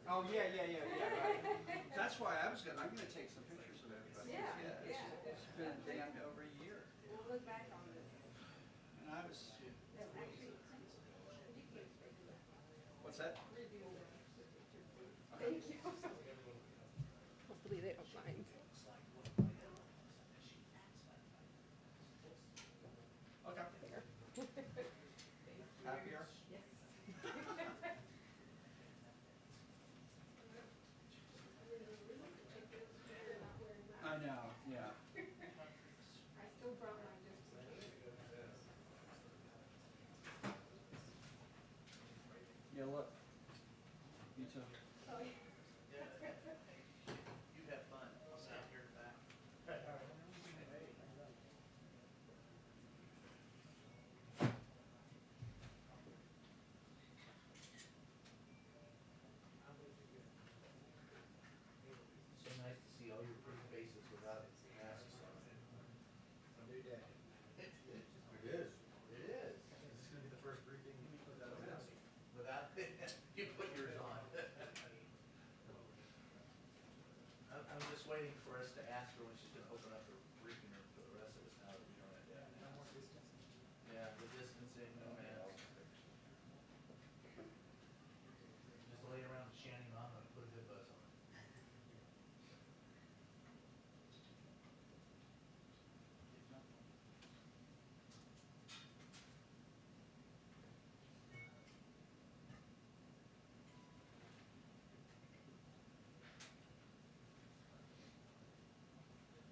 Oh, yeah, right. That's why I'm gonna take some pictures of everybody. It's been damn over a year. We'll look back on this. And I was, what's that? Thank you. Hopefully they don't mind. Okay. There. Happier? Yes. I know, yeah. I still brought mine just in case. Yeah, look. Me too. Oh, yeah. You have fun. I'll stand here in the back. So nice to see all your pretty faces without masks on. A new day. It is. It is. This is gonna be the first briefing without a mask. Without, you put yours on. I'm just waiting for us to ask her when she's gonna open up her briefing room for the rest of us now that we don't have that. No more distancing. Yeah, the distancing, no mask. Just lay around with Shanny Mama and put a good buzz on.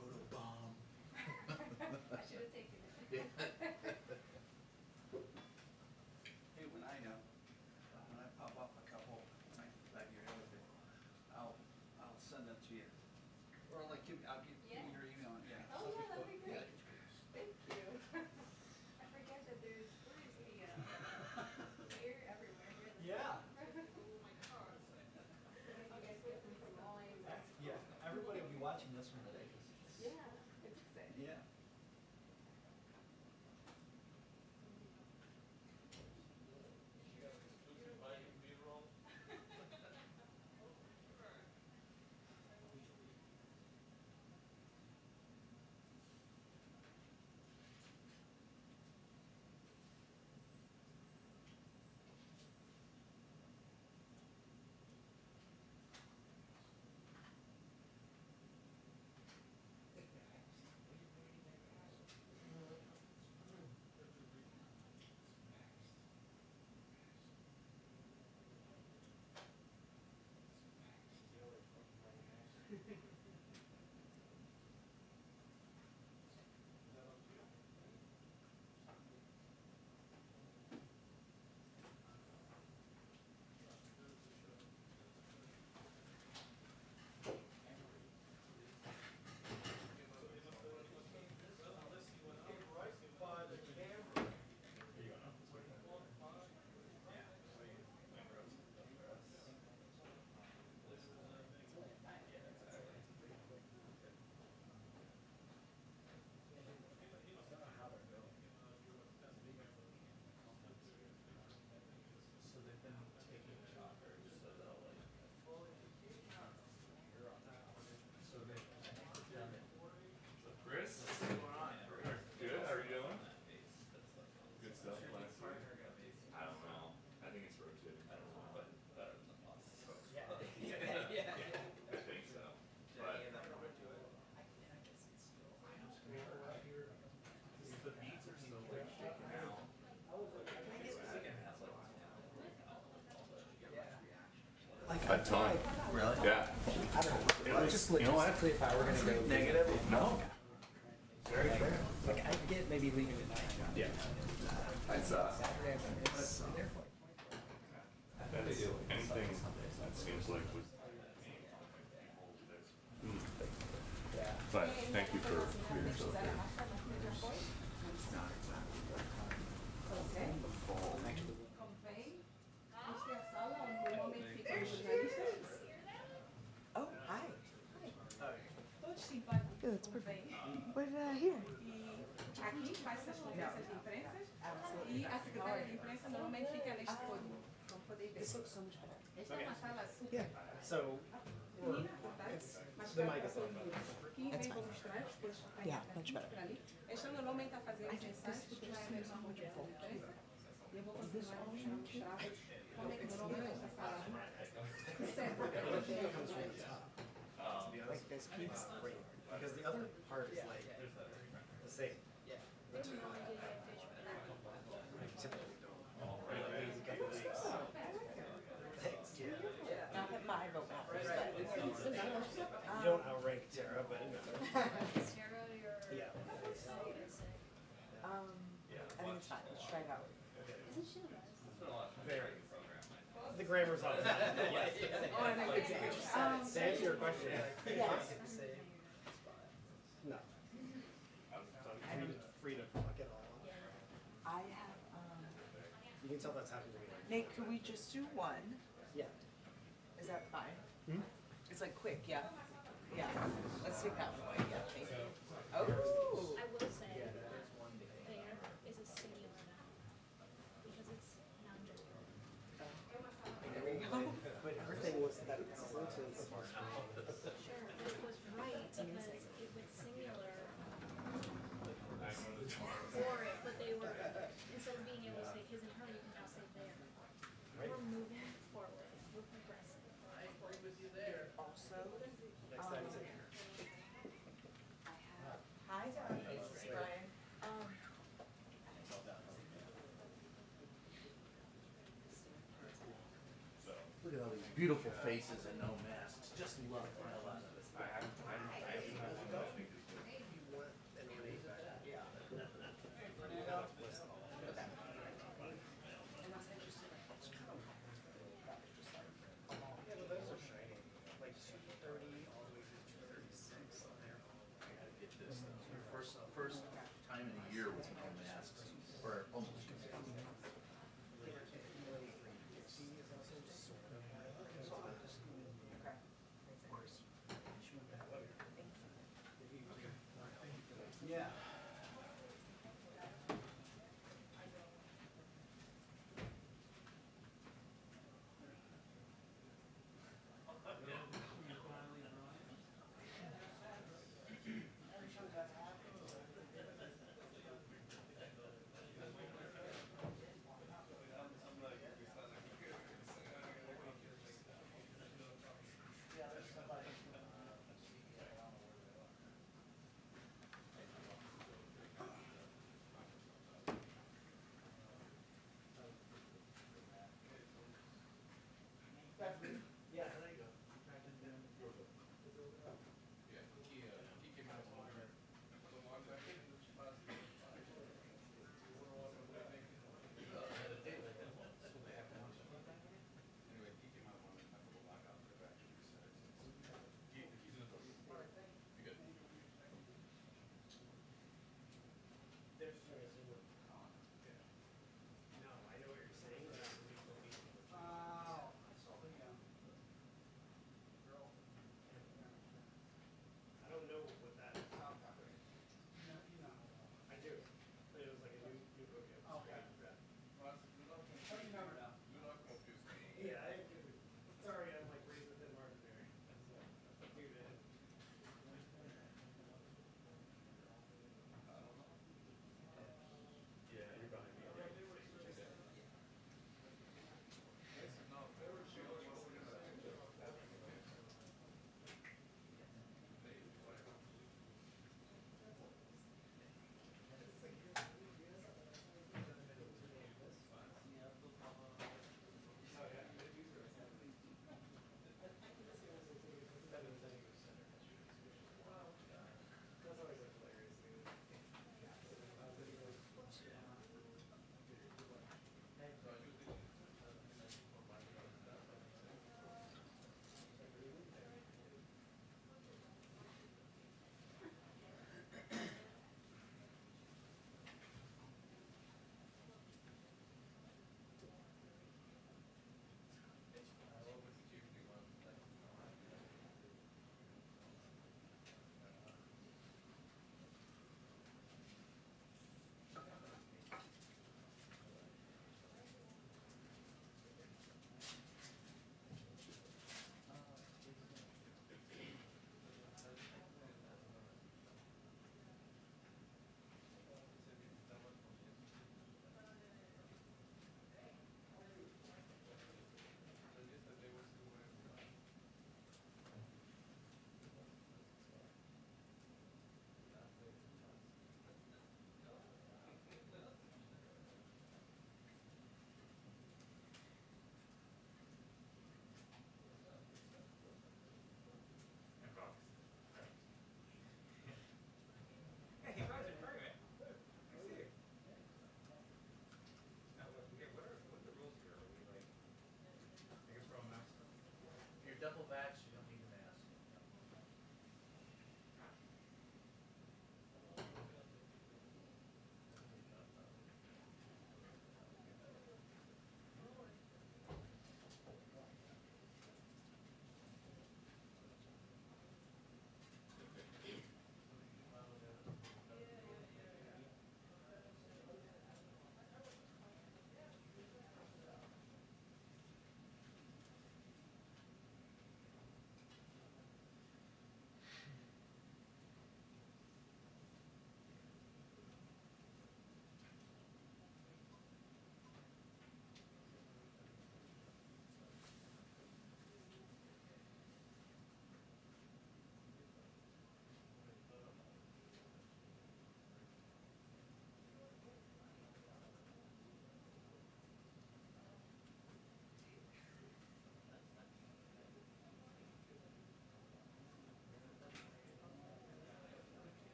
Photo bomb. I should have taken it. Yeah. Hey, when I pop up a couple, like your other thing, I'll send them to you. Or like, I'll give you your email, yeah. Oh, yeah, that'd be Yeah. great. Thank you. I forget that there's, where is the, here, everywhere. Here in the Yeah. Oh my God. You guys get them from all angles. Yeah, everybody will be watching this one today. Yeah, it's exciting. Yeah. So they've been taking shoppers, so they'll like. So they. Chris, what's going on? Good, how are you doing? Good stuff. I don't know. I think it's rotating. I don't know, but better than the last folks. Yeah. I think so. But the beats are still like shaking out. Like A ton. Really? Yeah. I don't know. Just logistically, if I were gonna go Negative? No. very fair. Like I get maybe leaving at night. Yeah. That's Saturday, it's there for that's anything that seems like was. Yeah. But thank you for your show here. Oh, hi. Yeah, that's perfect. But here. Aqui faz as conferências de imprensa e a secretária de imprensa normalmente fica neste pódio. This looks so much better. Esta é uma sala super. Yeah. So, we're, it's, the mic is on, but That's fine. Yeah, much better. Este ano o Lomen está fazendo I think this ensaios is porque just vai haver so uma much mudança. better. E eu vou continuar a mostrar como é que normalmente esta sala sempre. it comes from the top. Like this piece, right? Because the other part is like the same. Like, typically don't. Thanks. Yeah. Not that my vote matters, but. You don't outrank Tara, but Sarah, your. yeah. I think it's fine. Let's try it out. Isn't she the best? Very. The grammar's on. Yes. Oh, I know. To answer your question, Yes. no. Free to fuck it all. I have, You can tell that's happened to me. Nate, could we just do one? Yeah. Is that fine? Hmm? It's like quick, yeah? Yeah. Let's take that one away, yeah, thank you. Oh. I will say, there is a singular now, because it's non-gender. There we go. But her thing was that sentence. Sure, it was right, because it was singular for it, but they were, instead of being able to say his and her, you can now say their. We're moving forward, we're progressive. Also, Next time it's in here. hi, Brian. Look at all these beautiful faces and no masks. Just love the hell out of it. First time in a year with no masks, or almost. double vaxxed, you don't need a mask.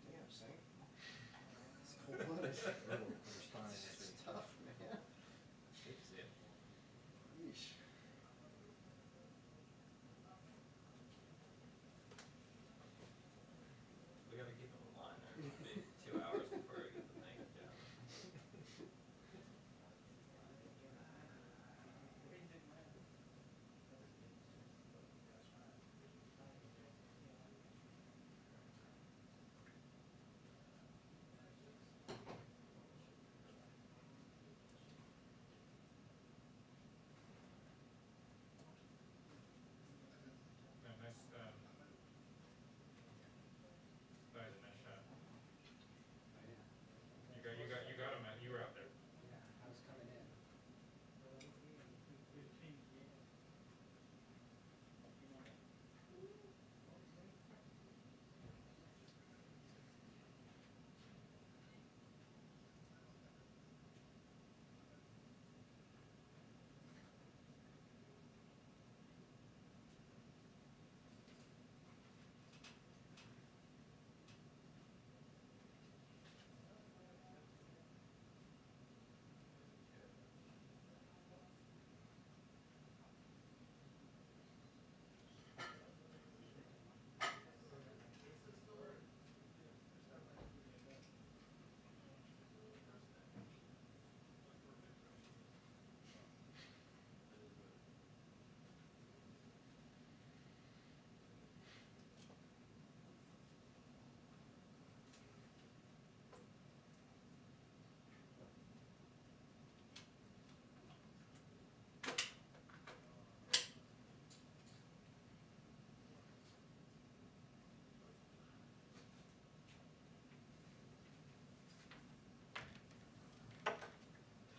Damn, Saint. It's cold-blooded. It's tough, man. Yeesh. We gotta keep them in line. There's gonna be 2 hours before we get the thing down. No, nice, that was a nice shot. You got him, you were out there. Yeah, I was coming in.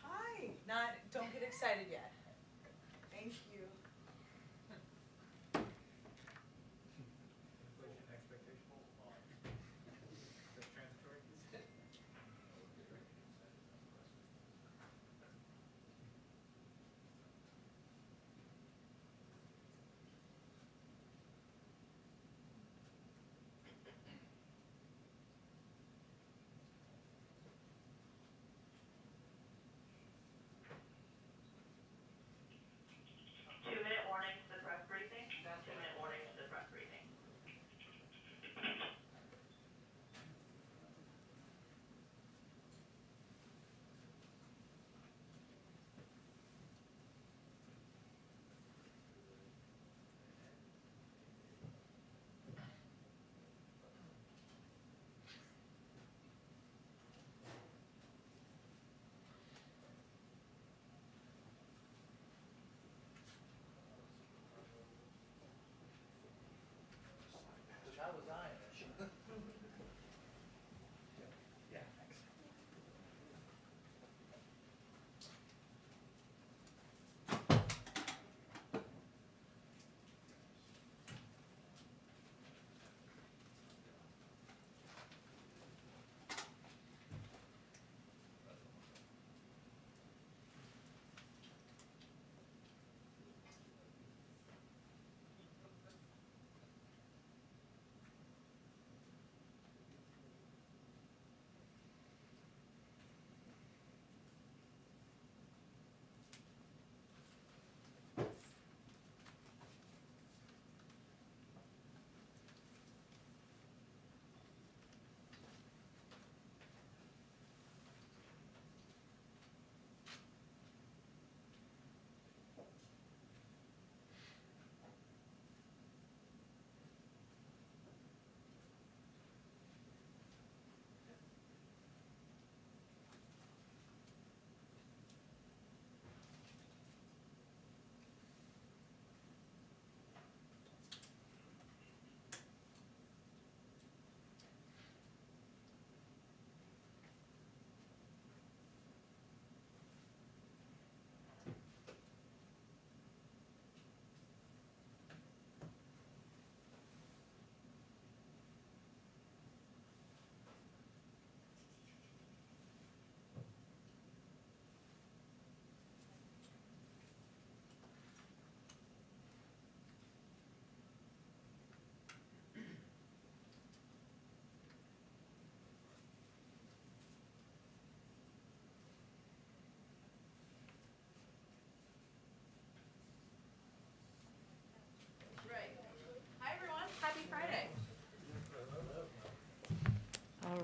Hi, not, don't get excited yet. Thank you. Inflation expectation. That's transitory.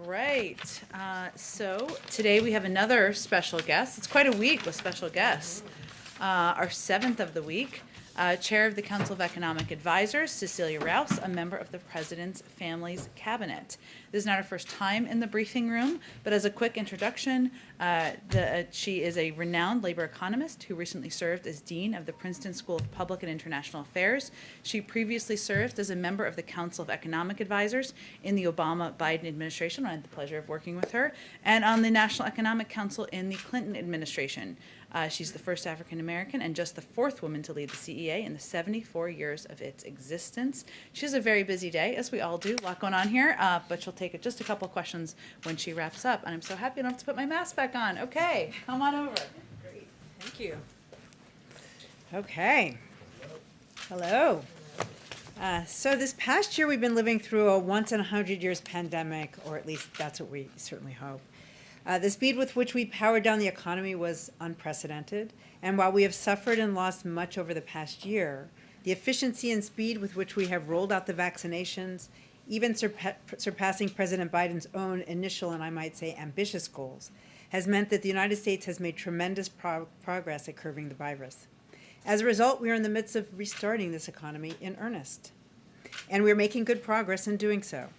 right. So today we have another special guest. It's quite a week with special guests. Our seventh of the week, Chair of the Council of Economic Advisors, Cecilia Rouse, a member of the President's Family's Cabinet. This is not her first time in the briefing room, but as a quick introduction, she is a renowned labor economist who recently served as Dean of the Princeton School of Public and International Affairs. She previously served as a member of the Council of Economic Advisors in the Obama-Biden administration. I had the pleasure of working with her, and on the National Economic Council in the Clinton administration. She's the first African-American and just the fourth woman to lead the CEA in the 74 years of its existence. She has a very busy day, as we all do, a lot going on here, but she'll take just a couple questions when she wraps up. And I'm so happy I don't have to put my mask back on. Okay, come on over. Great, thank you. Okay. Hello. So this past year, we've been living through a once-in-a-100 years pandemic, or at least that's what we certainly hope. The speed with which we powered down the economy was unprecedented, and while we have suffered and lost much over the past year, the efficiency and speed with which we have rolled out the vaccinations, even surpassing President Biden's own initial and I might say ambitious goals, has meant that the United States has made tremendous progress at curbing the virus. As a result, we are in the midst of restarting this economy in earnest, and we are making good progress in doing so.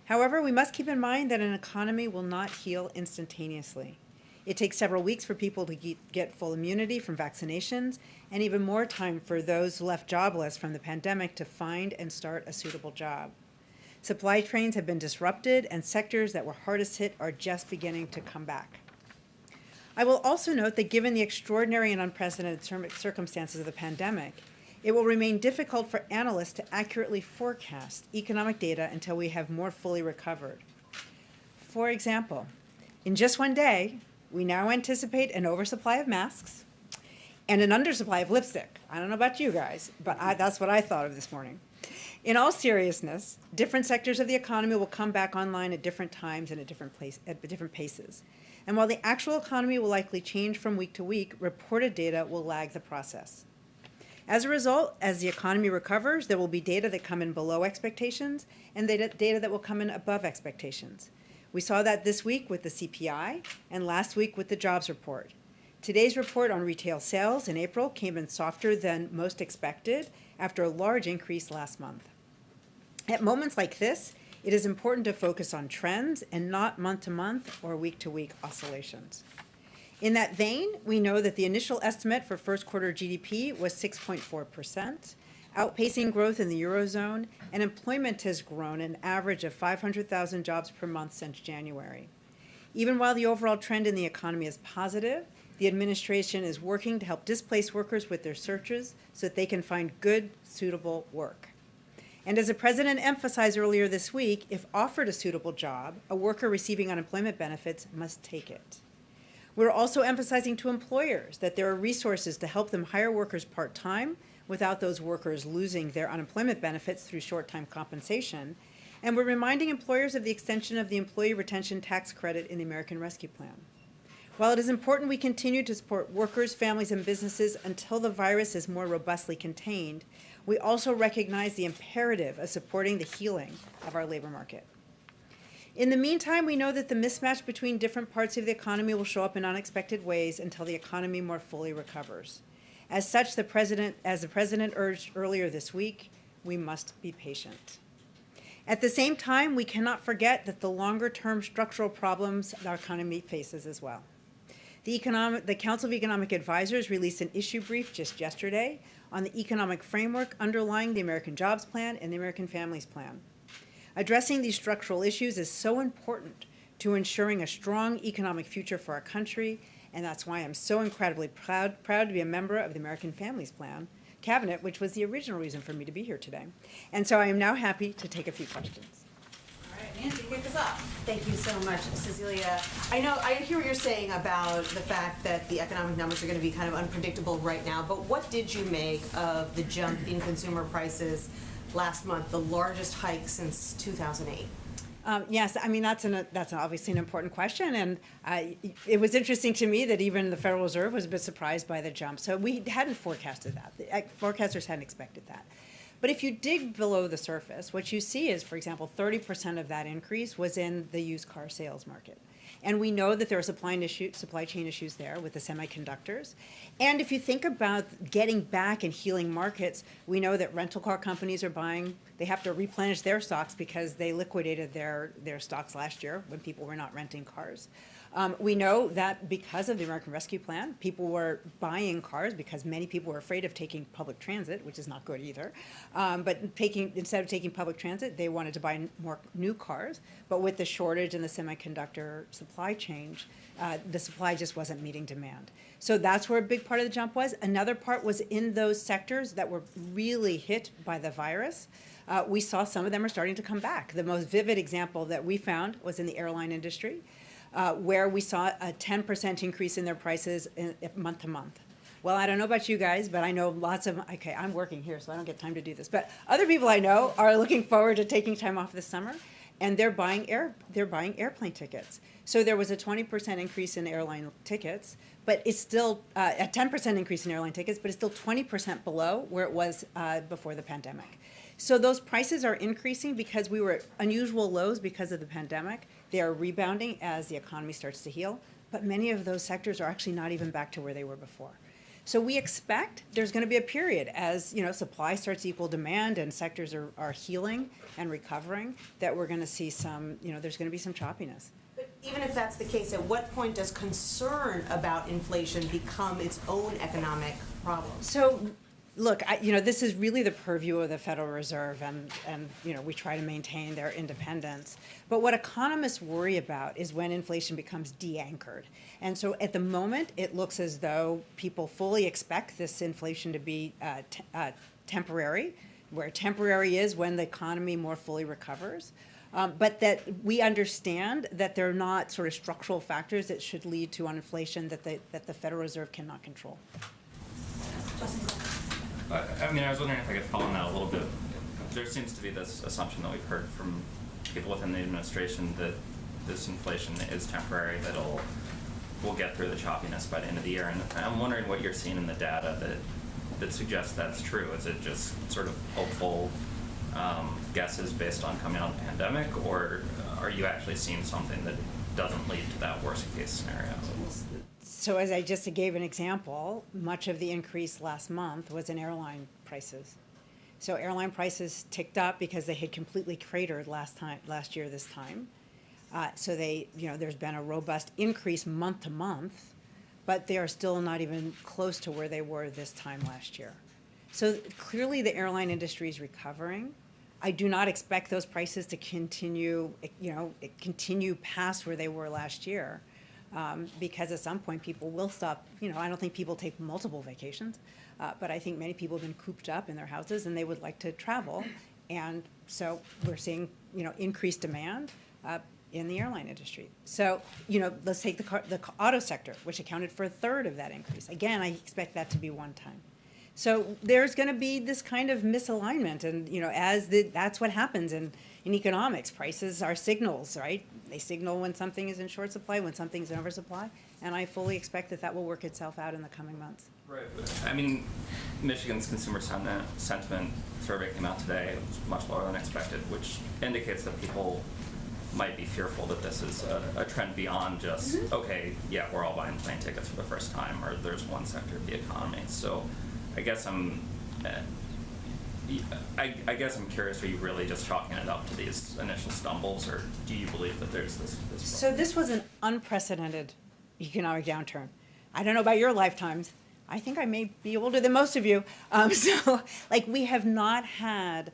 However, we must keep in mind that an economy will not heal instantaneously. It takes several weeks for people to get full immunity from vaccinations, and even more time for those left jobless from the pandemic to find and start a suitable job. Supply chains have been disrupted, and sectors that were hardest hit are just beginning to come back. I will also note that given the extraordinary and unprecedented circumstances of the pandemic, it will remain difficult for analysts to accurately forecast economic data until we have more fully recovered. For example, in just one day, we now anticipate an oversupply of masks and an undersupply of lipstick. I don't know about you guys, but that's what I thought of this morning. In all seriousness, different sectors of the economy will come back online at different times and at different paces. And while the actual economy will likely change from week to week, reported data will lag the process. As a result, as the economy recovers, there will be data that come in below expectations and data that will come in above expectations. We saw that this week with the CPI and last week with the jobs report. Today's report on retail sales in April came in softer than most expected after a large increase last month. At moments like this, it is important to focus on trends and not month-to-month or week-to-week oscillations. In that vein, we know that the initial estimate for first quarter GDP was 6.4%, outpacing growth in the Eurozone, and employment has grown an average of 500,000 jobs per month since January. Even while the overall trend in the economy is positive, the administration is working to help displaced workers with their searches so that they can find good, suitable work. And as the president emphasized earlier this week, if offered a suitable job, a worker receiving unemployment benefits must take it. We're also emphasizing to employers that there are resources to help them hire workers part-time without those workers losing their unemployment benefits through short-time compensation. And we're reminding employers of the extension of the Employee Retention Tax Credit in the American Rescue Plan. While it is important we continue to support workers, families, and businesses until the virus is more robustly contained, we also recognize the imperative of supporting the healing of our labor market. In the meantime, we know that the mismatch between different parts of the economy will show up in unexpected ways until the economy more fully recovers. As such, as the president urged earlier this week, we must be patient. At the same time, we cannot forget that the longer-term structural problems our economy faces as well. The Council of Economic Advisors released an issue brief just yesterday on the economic framework underlying the American Jobs Plan and the American Families Plan. Addressing these structural issues is so important to ensuring a strong economic future for our country, and that's why I'm so incredibly proud to be a member of the American Families Plan Cabinet, which was the original reason for me to be here today. And so I am now happy to take a few questions. All right, Nancy, kick us off. Thank you so much, Cecilia. I hear what you're saying about the fact that the economic numbers are going to be kind of unpredictable right now, but what did you make of the jump in consumer prices last month, the largest hike since 2008? Yes, I mean, that's obviously an important question, and it was interesting to me that even the Federal Reserve was a bit surprised by the jump. So we hadn't forecasted that. The forecasters hadn't expected that. But if you dig below the surface, what you see is, for example, 30% of that increase was in the used car sales market. And we know that there are supply chain issues there with the semiconductors. And if you think about getting back and healing markets, we know that rental car companies are buying, they have to replenish their stocks because they liquidated their stocks last year when people were not renting cars. We know that because of the American Rescue Plan, people were buying cars because many people were afraid of taking public transit, which is not good either. But instead of taking public transit, they wanted to buy more new cars. But with the shortage in the semiconductor supply chain, the supply just wasn't meeting demand. So that's where a big part of the jump was. Another part was in those sectors that were really hit by the virus. We saw some of them are starting to come back. The most vivid example that we found was in the airline industry. Where we saw a 10% increase in their prices month to month. Well, I don't know about you guys, but I know lots of, okay, I'm working here, so I don't get time to do this, but other people I know are looking forward to taking time off this summer, and they're buying airplane tickets. So there was a 20% increase in airline tickets, but it's still a 10% increase in airline tickets, but it's still 20% below where it was before the pandemic. So those prices are increasing because we were at unusual lows because of the pandemic. They are rebounding as the economy starts to heal, but many of those sectors are actually not even back to where they were before. So we expect there's going to be a period as supply starts to equal demand and sectors are healing and recovering, that we're going to see some, there's going to be some choppiness. But even if that's the case, at what point does concern about inflation become its own economic problem? So, look, this is really the purview of the Federal Reserve, and we try to maintain their independence. But what economists worry about is when inflation becomes de-anchored. And so at the moment, it looks as though people fully expect this inflation to be temporary, where temporary is when the economy more fully recovers. But that we understand that they're not sort of structural factors that should lead to an inflation that the Federal Reserve cannot control. I was wondering if I could follow on that a little bit. There seems to be this assumption that we've heard from people within the administration that this inflation is temporary, that we'll get through the choppiness by the end of the year. And I'm wondering what you're seeing in the data that suggests that's true. Is it just sort of hopeful guesses based on coming out of the pandemic, or are you actually seeing something that doesn't lead to that worst case scenario? So as I just gave an example, much of the increase last month was in airline prices. So airline prices ticked up because they had completely cratered last year this time. So there's been a robust increase month to month, but they are still not even close to where they were this time last year. So clearly the airline industry is recovering. I do not expect those prices to continue past where they were last year. Because at some point people will stop, I don't think people take multiple vacations, but I think many people have been cooped up in their houses and they would like to travel. And so we're seeing, increased demand in the airline industry. So, let's take the auto sector, which accounted for a third of that increase. Again, I expect that to be one time. So there's going to be this kind of misalignment, and that's what happens in economics. Prices are signals, right? They signal when something is in short supply, when something's in oversupply, and I fully expect that will work itself out in the coming months. Right. Michigan's consumer sentiment survey came out today. It was much lower than expected, which indicates that people might be fearful that this is a trend beyond just, okay, yeah, we're all buying plane tickets for the first time, or there's one sector of the economy. So I guess I'm curious, are you really just chalking it up to these initial stumbles, or do you believe that there's this So this was an unprecedented economic downturn. I don't know about your lifetimes. I think I may be older than most of you. We have not had,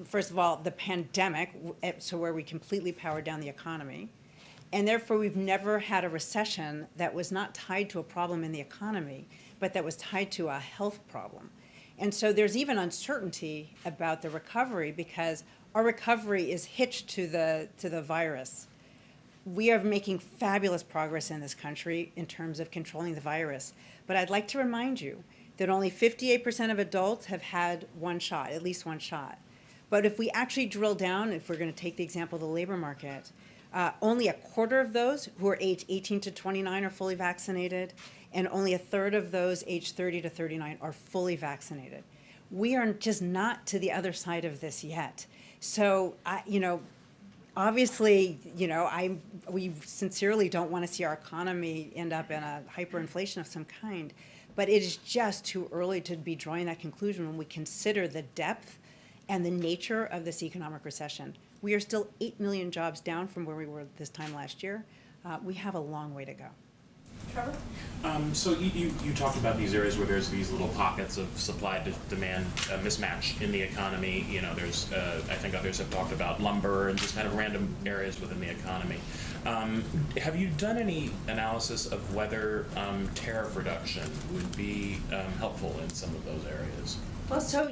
first of all, the pandemic, so where we completely powered down the economy. And therefore, we've never had a recession that was not tied to a problem in the economy, but that was tied to a health problem. And so there's even uncertainty about the recovery because our recovery is hitched to the virus. We are making fabulous progress in this country in terms of controlling the virus. But I'd like to remind you that only 58% of adults have had one shot, at least one shot. But if we actually drill down, if we're going to take the example of the labor market, only a quarter of those who are aged 18 to 29 are fully vaccinated, and only a third of those aged 30 to 39 are fully vaccinated. we are just not to the other side of this yet. So, obviously, we sincerely don't want to see our economy end up in a hyperinflation of some kind, but it is just too early to be drawing that conclusion when we consider the depth and the nature of this economic recession. We are still 8 million jobs down from where we were this time last year. We have a long way to go. Trevor? So you talked about these areas where there's these little pockets of supply-demand mismatch in the economy. There's, I think others have talked about lumber and just kind of random areas within the economy. Have you done any analysis of whether tariff reduction would be helpful in some of those areas? Well, so,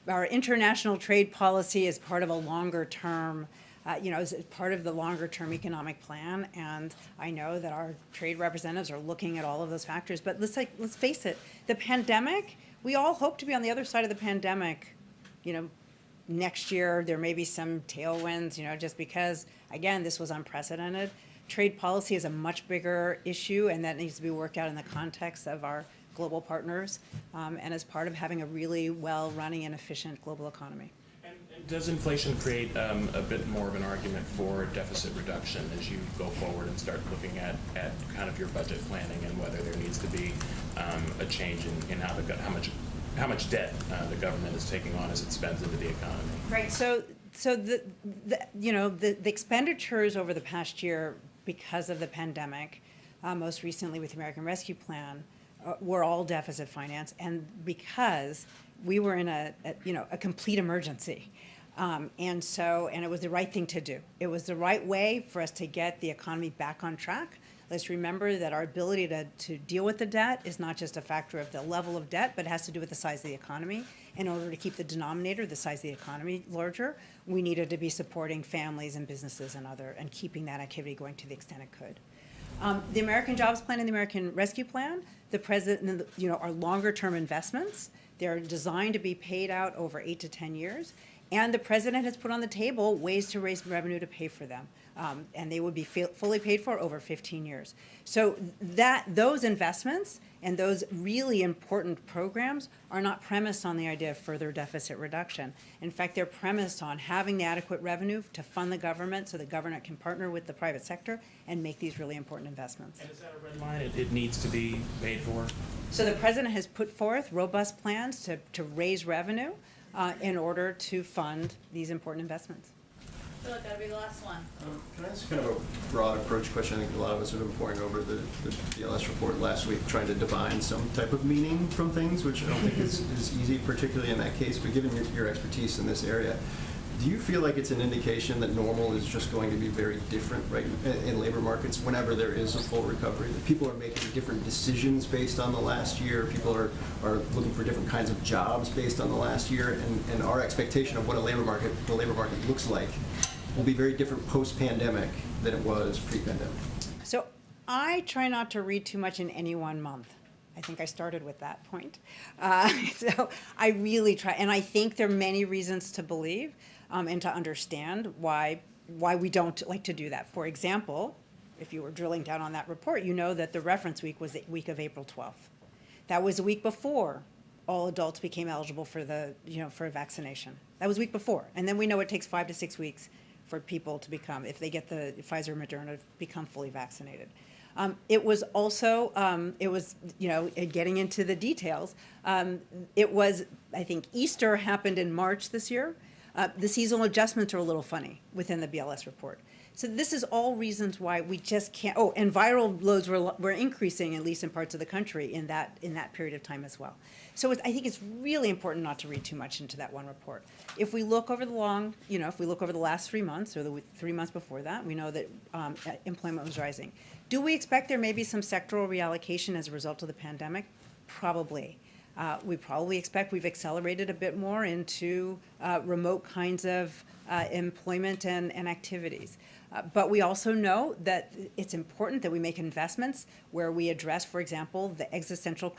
our international trade policy is part of a longer term, is part of the longer term economic plan. And I know that our trade representatives are looking at all of those factors. But let's face it, the pandemic, we all hope to be on the other side of the pandemic. Next year, there may be some tailwinds, just because, again, this was unprecedented. Trade policy is a much bigger issue, and that needs to be worked out in the context of our global partners, and as part of having a really well-running and efficient global economy. And does inflation create a bit more of an argument for deficit reduction as you go forward and start looking at kind of your budget planning and whether there needs to be a change in how much debt the government is taking on as it spends into the economy? Right. So the expenditures over the past year, because of the pandemic, most recently with the American Rescue Plan, were all deficit finance, and because we were in a complete emergency. And it was the right thing to do. It was the right way for us to get the economy back on track. Let's remember that our ability to deal with the debt is not just a factor of the level of debt, but it has to do with the size of the economy. In order to keep the denominator, the size of the economy, larger, we needed to be supporting families and businesses and keeping that activity going to the extent it could. The American Jobs Plan and the American Rescue Plan, the president, are longer-term investments. They're designed to be paid out over 8 to 10 years, and the president has put on the table ways to raise revenue to pay for them, and they would be fully paid for over 15 years. So those investments and those really important programs are not premised on the idea of further deficit reduction. In fact, they're premised on having the adequate revenue to fund the government so the government can partner with the private sector and make these really important investments. And is that a red line? It needs to be paid for? So the president has put forth robust plans to raise revenue in order to fund these important investments. I feel like that'll be the last one. Can I ask kind of a broad approach question? I think a lot of us have been poring over the BLS report last week, trying to divine some type of meaning from things, which I don't think is easy, particularly in that case. But given your expertise in this area, do you feel like it's an indication that normal is just going to be very different, right, in labor markets whenever there is a full recovery? That people are making different decisions based on the last year. People are looking for different kinds of jobs based on the last year, and our expectation of what the labor market looks like will be very different post-pandemic than it was pre-pandemic. So I try not to read too much in any one month. I think I started with that point. So I really try, and I think there are many reasons to believe and to understand why we don't like to do that. For example, if you were drilling down on that report, you know that the reference week was the week of April 12th. That was a week before all adults became eligible for for a vaccination. That was a week before. And then we know it takes 5 to 6 weeks for people to become, if they get the Pfizer or Moderna, become fully vaccinated. It was also, getting into the details, it was, I think, Easter happened in March this year. The seasonal adjustments are a little funny within the BLS report. So this is all reasons why we just can't, and viral loads were increasing, at least in parts of the country, in that period of time as well. So I think it's really important not to read too much into that one report. If we look over the last 3 months or the 3 months before that, we know that employment was rising. Do we expect there may be some sectoral reallocation as a result of the pandemic? Probably. We probably expect we've accelerated a bit more into remote kinds of employment and activities. But we also know that it's important that we make investments where we address, for example, the existential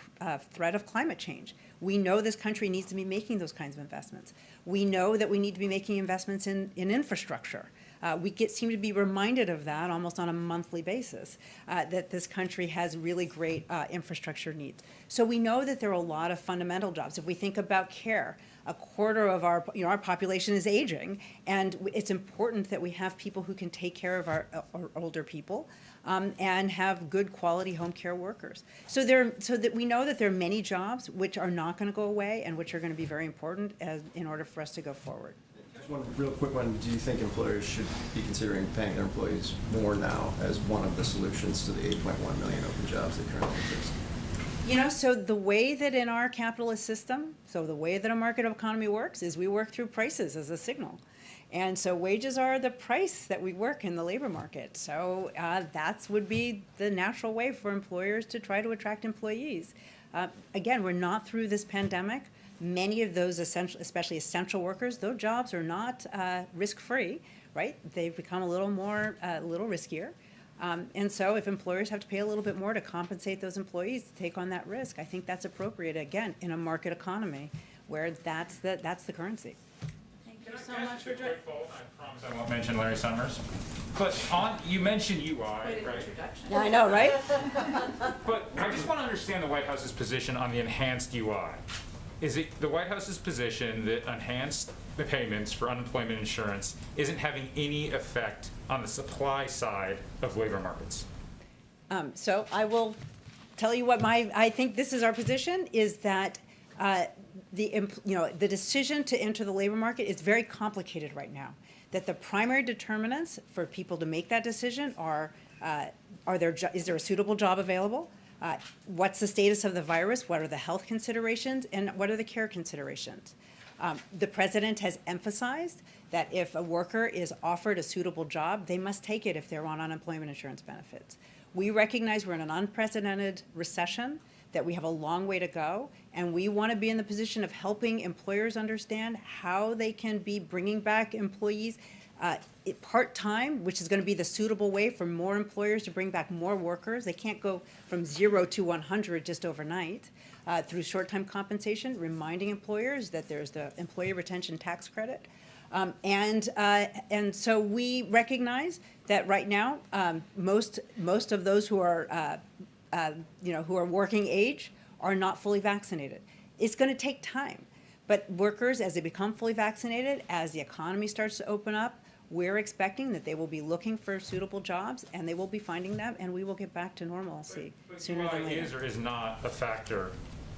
threat of climate change. We know this country needs to be making those kinds of investments. We know that we need to be making investments in infrastructure. Seem to be reminded of that almost on a monthly basis, that this country has really great infrastructure needs. So we know that there are a lot of fundamental jobs. If we think about care, a quarter of our population is aging, and it's important that we have people who can take care of our older people and have good quality home care workers. So that we know that there are many jobs which are not going to go away and which are going to be very important in order for us to go forward. Just one real quick one. Do you think employers should be considering paying their employees more now as one of the solutions to the 8.1 million open jobs that currently exist? So the way that in our capitalist system, so the way that a market economy works is we work through prices as a signal. And so wages are the price that we work in the labor market. So that would be the natural way for employers to try to attract employees. Again, we're not through this pandemic. Many of those especially essential workers, those jobs are not risk-free, right? They've become a little riskier. And so if employers have to pay a little bit more to compensate those employees to take on that risk, I think that's appropriate, again, in a market economy where that's the currency. Thank you so much for joining. I promise I won't mention Larry Summers. But you mentioned UI, right? Yeah, I know, right? But I just want to understand the White House's position on the enhanced UI. Is it the White House's position that enhanced the payments for unemployment insurance isn't having any effect on the supply side of labor markets? So I will tell you what I think this is our position, is that the decision to enter the labor market is very complicated right now. That the primary determinants for people to make that decision is there a suitable job available? What's the status of the virus? What are the health considerations? And what are the care considerations? The president has emphasized that if a worker is offered a suitable job, they must take it if they're on unemployment insurance benefits. We recognize we're in an unprecedented recession, that we have a long way to go, and we want to be in the position of helping employers understand how they can be bringing back employees part-time, which is going to be the suitable way for more employers to bring back more workers. They can't go from 0 to 100 just overnight. Through short-time compensation, reminding employers that there's the employee retention tax credit. And so we recognize that right now, most of those who are working age are not fully vaccinated. It's going to take time. But workers, as they become fully vaccinated, as the economy starts to open up, we're expecting that they will be looking for suitable jobs, and they will be finding them, and we will get back to normalcy sooner than later. Is or is not a factor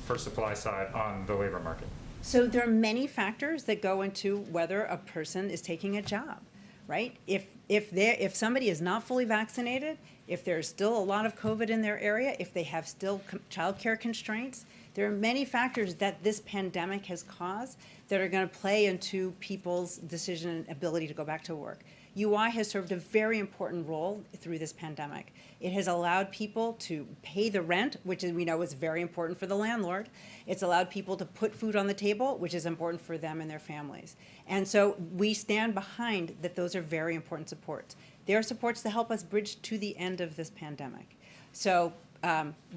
for supply side on the labor market? So there are many factors that go into whether a person is taking a job, right? If somebody is not fully vaccinated, if there's still a lot of COVID in their area, if they have still childcare constraints, there are many factors that this pandemic has caused that are going to play into people's decision and ability to go back to work. UI has served a very important role through this pandemic. It has allowed people to pay the rent, which we know is very important for the landlord. It's allowed people to put food on the table, which is important for them and their families. And so we stand behind that those are very important supports. They are supports to help us bridge to the end of this pandemic. So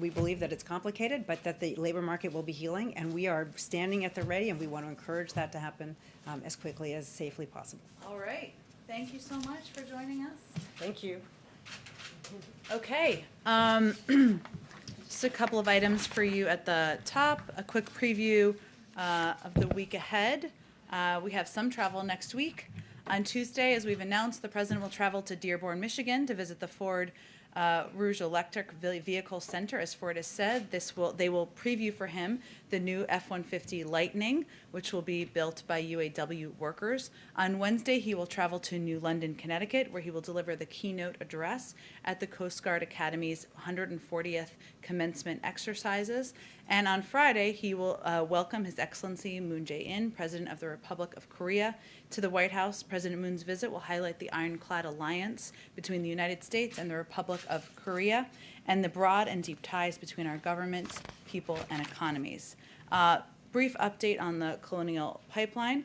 we believe that it's complicated, but that the labor market will be healing, and we are standing at the ready, and we want to encourage that to happen as quickly as safely possible. All right. Thank you so much for joining us. Thank you. Okay. Just a couple of items for you at the top. A quick preview of the week ahead. We have some travel next week. On Tuesday, as we've announced, the president will travel to Dearborn, Michigan to visit the Ford Rouge Electric Vehicle Center. As Ford has said, they will preview for him the new F-150 Lightning, which will be built by UAW workers. On Wednesday, he will travel to New London, Connecticut, where he will deliver the keynote address at the Coast Guard Academy's 140th commencement exercises. And on Friday, he will welcome His Excellency Moon Jae-in, President of the Republic of Korea, to the White House. President Moon's visit will highlight the ironclad alliance between the United States and the Republic of Korea, and the broad and deep ties between our governments, people, and economies. Brief update on the Colonial pipeline.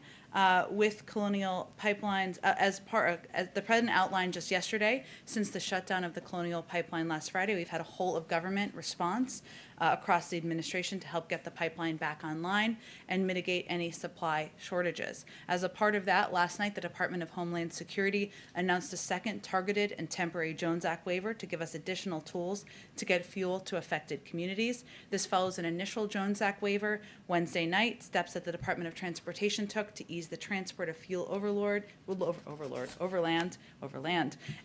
with Colonial pipelines as the President outlined just yesterday. Since the shutdown of the Colonial pipeline last Friday, we've had a whole of government response across the administration to help get the pipeline back online and mitigate any supply shortages. As a part of that, last night the Department of Homeland Security announced a second targeted and temporary Jones Act waiver to give us additional tools to get fuel to affected communities. This follows an initial Jones Act waiver Wednesday night, steps that the Department of Transportation took to ease the transport of fuel overland,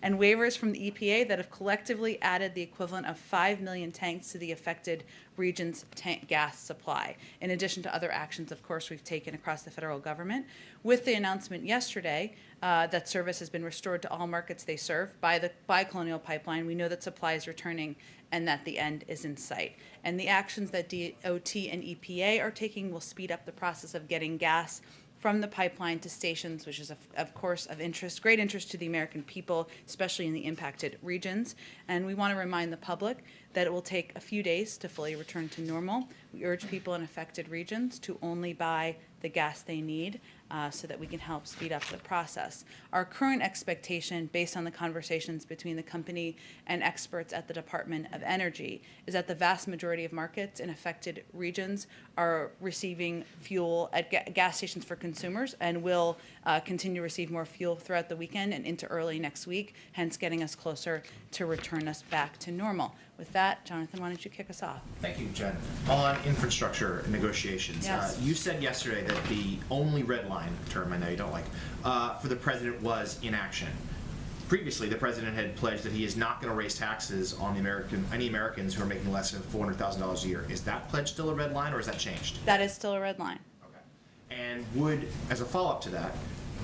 and waivers from the EPA that have collectively added the equivalent of 5 million tanks to the affected region's gas supply, in addition to other actions, of course, we've taken across the federal government. With the announcement yesterday that service has been restored to all markets they serve by Colonial Pipeline, we know that supply is returning and that the end is in sight. And the actions that DOT and EPA are taking will speed up the process of getting gas from the pipeline to stations, which is, of course, of interest, great interest to the American people, especially in the impacted regions. And we want to remind the public that it will take a few days to fully return to normal. We urge people in affected regions to only buy the gas they need so that we can help speed up the process. Our current expectation, based on the conversations between the company and experts at the Department of Energy, is that the vast majority of markets in affected regions are receiving fuel at gas stations for consumers and will continue to receive more fuel throughout the weekend and into early next week, hence getting us closer to return us back to normal. With that, Jonathan, why don't you kick us off? Thank you, Jen. On infrastructure negotiations, Yes. You said yesterday that the only red line term, I know you don't like, for the president was inaction. Previously, the president had pledged that he is not going to raise taxes on any Americans who are making less than $400,000 a year. Is that pledge still a red line, or has that changed? That is still a red line. Okay. And would, as a follow-up to that,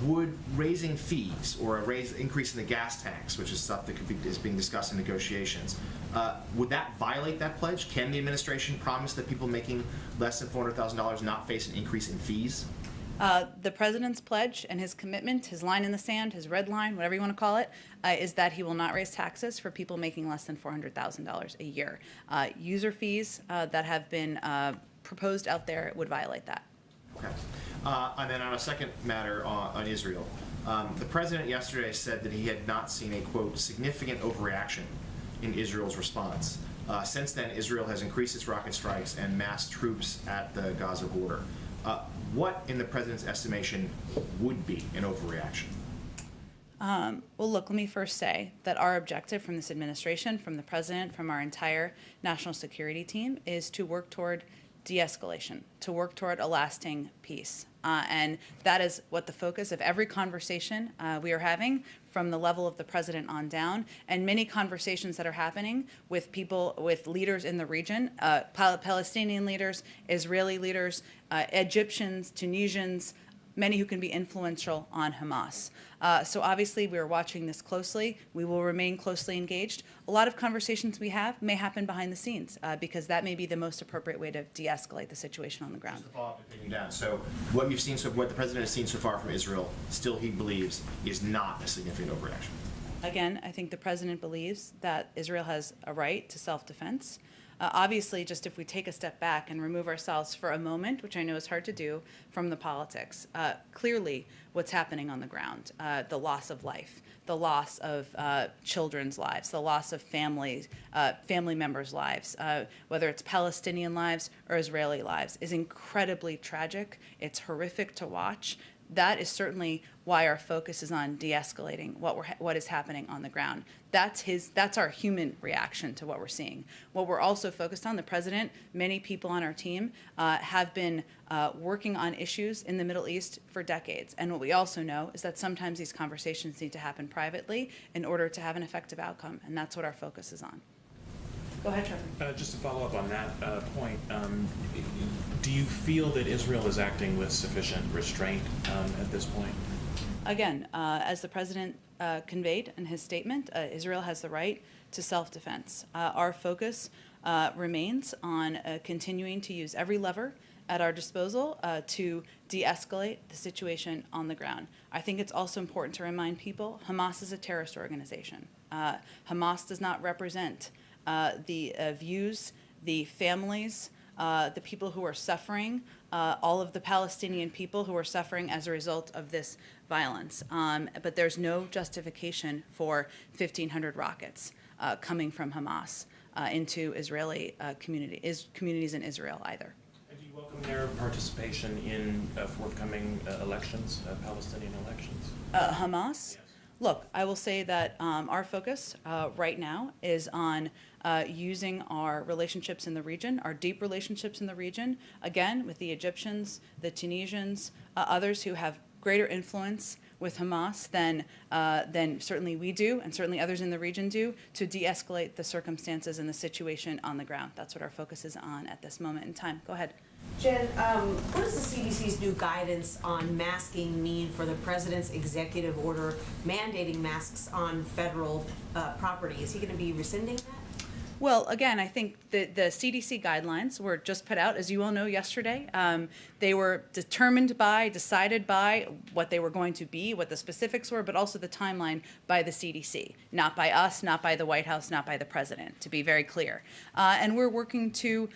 would raising fees or increase in the gas tax, which is stuff that is being discussed in negotiations, would that violate that pledge? Can the administration promise that people making less than $400,000 not face an increase in fees? The president's pledge and his commitment, his line in the sand, his red line, whatever you want to call it, is that he will not raise taxes for people making less than $400,000 a year. User fees that have been proposed out there would violate that. Okay. And then on a second matter on Israel, the president yesterday said that he had not seen a, quote, significant overreaction in Israel's response. Since then, Israel has increased its rocket strikes and massed troops at the Gaza border. What, in the president's estimation, would be an overreaction? Well, look, let me first say that our objective from this administration, from the president, from our entire national security team, is to work toward de-escalation, to work toward a lasting peace. And that is what the focus of every conversation we are having, from the level of the president on down, and many conversations that are happening with people, with leaders in the region, Palestinian leaders, Israeli leaders, Egyptians, Tunisians, many who can be influential on Hamas. So obviously we are watching this closely. We will remain closely engaged. A lot of conversations we have may happen behind the scenes because that may be the most appropriate way to de-escalate the situation on the ground. Just to follow up and picking down. So what you've seen, what the president has seen so far from Israel, still he believes is not a significant overreaction. Again, I think the president believes that Israel has a right to self-defense. Obviously, just if we take a step back and remove ourselves for a moment, which I know is hard to do, from the politics, clearly what's happening on the ground, the loss of life, the loss of children's lives, the loss of family members' lives, whether it's Palestinian lives or Israeli lives, is incredibly tragic. It's horrific to watch. That is certainly why our focus is on de-escalating what is happening on the ground. That's our human reaction to what we're seeing. What we're also focused on, the president, many people on our team have been working on issues in the Middle East for decades. And what we also know is that sometimes these conversations need to happen privately in order to have an effective outcome. And that's what our focus is on. Go ahead, Trevor. Just to follow up on that point, do you feel that Israel is acting with sufficient restraint at this point? Again, as the president conveyed in his statement, Israel has the right to self-defense. Our focus remains on continuing to use every lever at our disposal to de-escalate the situation on the ground. I think it's also important to remind people Hamas is a terrorist organization. Hamas does not represent the views, the families, the people who are suffering, all of the Palestinian people who are suffering as a result of this violence. But there's no justification for 1,500 rockets coming from Hamas into Israeli communities in Israel either. And do you welcome their participation in forthcoming elections, Palestinian elections? Hamas? Look, I will say that our focus right now is on using our relationships in the region, our deep relationships in the region, again, with the Egyptians, the Tunisians, others who have greater influence with Hamas than certainly we do, and certainly others in the region do, to de-escalate the circumstances and the situation on the ground. That's what our focus is on at this moment in time. Go ahead. Jen, what does the CDC's new guidance on masking mean for the president's executive order mandating masks on federal property? Is he going to be rescinding that? Well, again, I think the CDC guidelines were just put out, as you all know, yesterday. They were decided by what they were going to be, what the specifics were, but also the timeline by the CDC, not by us, not by the White House, not by the president, to be very clear. And we're working to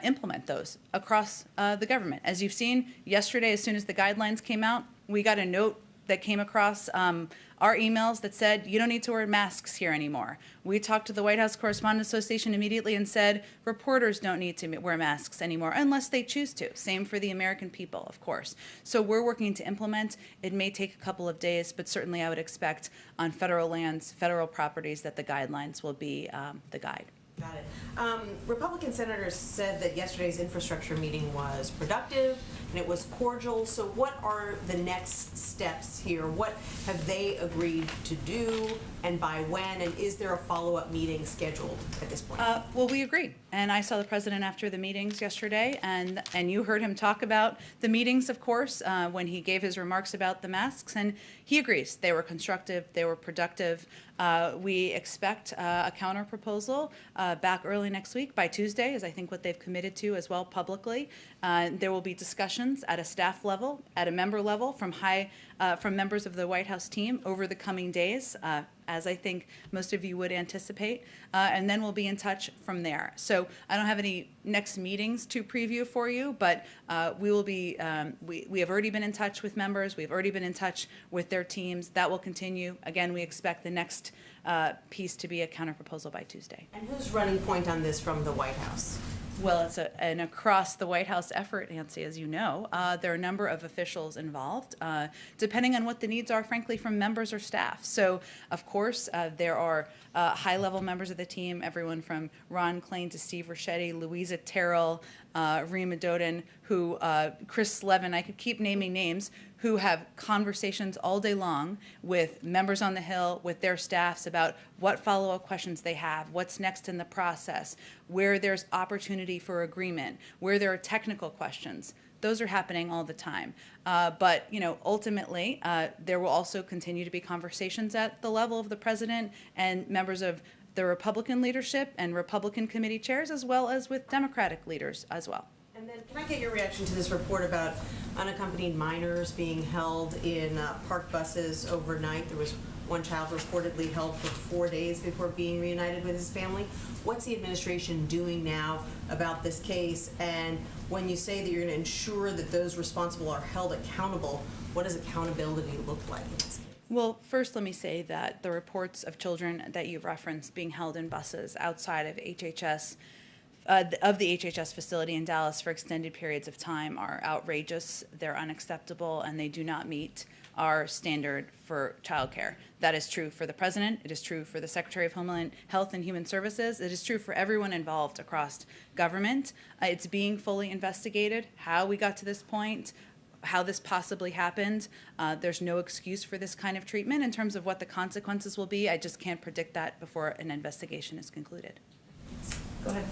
implement those across the government. As you've seen, yesterday, as soon as the guidelines came out, we got a note that came across our emails that said, you don't need to wear masks here anymore. We talked to the White House Correspondents Association immediately and said, reporters don't need to wear masks anymore unless they choose to. Same for the American people, of course. So we're working to implement. It may take a couple of days, but certainly I would expect on federal lands, federal properties, that the guidelines will be the guide. Got it. Republican senators said that yesterday's infrastructure meeting was productive and it was cordial. So what are the next steps here? What have they agreed to do and by when? And is there a follow-up meeting scheduled at this point? Well, we agreed. And I saw the president after the meetings yesterday, and you heard him talk about the meetings, of course, when he gave his remarks about the masks, and he agrees. They were constructive, they were productive. We expect a counter proposal back early next week by Tuesday, is I think what they've committed to as well publicly. There will be discussions at a staff level, at a member level, from members of the White House team over the coming days, as I think most of you would anticipate, and then we'll be in touch from there. So I don't have any next meetings to preview for you, but we will be, we have already been in touch with members, we've already been in touch with their teams. That will continue. Again, we expect the next piece to be a counterproposal by Tuesday. And who's running point on this from the White House? Well, it's an across the White House effort, Nancy, as you know. There are a number of officials involved, depending on what the needs are, frankly, from members or staff. So, of course, there are high-level members of the team, everyone from Ron Klain to Steve Ricchetti, Louisa Terrell, Rima Doden, Chris Levin, I could keep naming names, who have conversations all day long with members on the Hill, with their staffs about what follow-up questions they have, what's next in the process, where there's opportunity for agreement, where there are technical questions. Those are happening all the time. But, ultimately, there will also continue to be conversations at the level of the president and members of the Republican leadership and Republican committee chairs, as well as with Democratic leaders as well. And then can I get your reaction to this report about unaccompanied minors being held in park buses overnight? There was one child reportedly held for 4 days before being reunited with his family. What's the administration doing now about this case? And when you say that you're going to ensure that those responsible are held accountable, what does accountability look like in this case? Well, first let me say that the reports of children that you've referenced being held in buses outside of HHS, of the HHS facility in Dallas for extended periods of time are outrageous, they're unacceptable, and they do not meet our standard for childcare. That is true for the president, it is true for the Secretary of Homeland Health and Human Services, it is true for everyone involved across government. It's being fully investigated, how we got to this point, how this possibly happened. There's no excuse for this kind of treatment in terms of what the consequences will be. I just can't predict that before an investigation is concluded. Go ahead.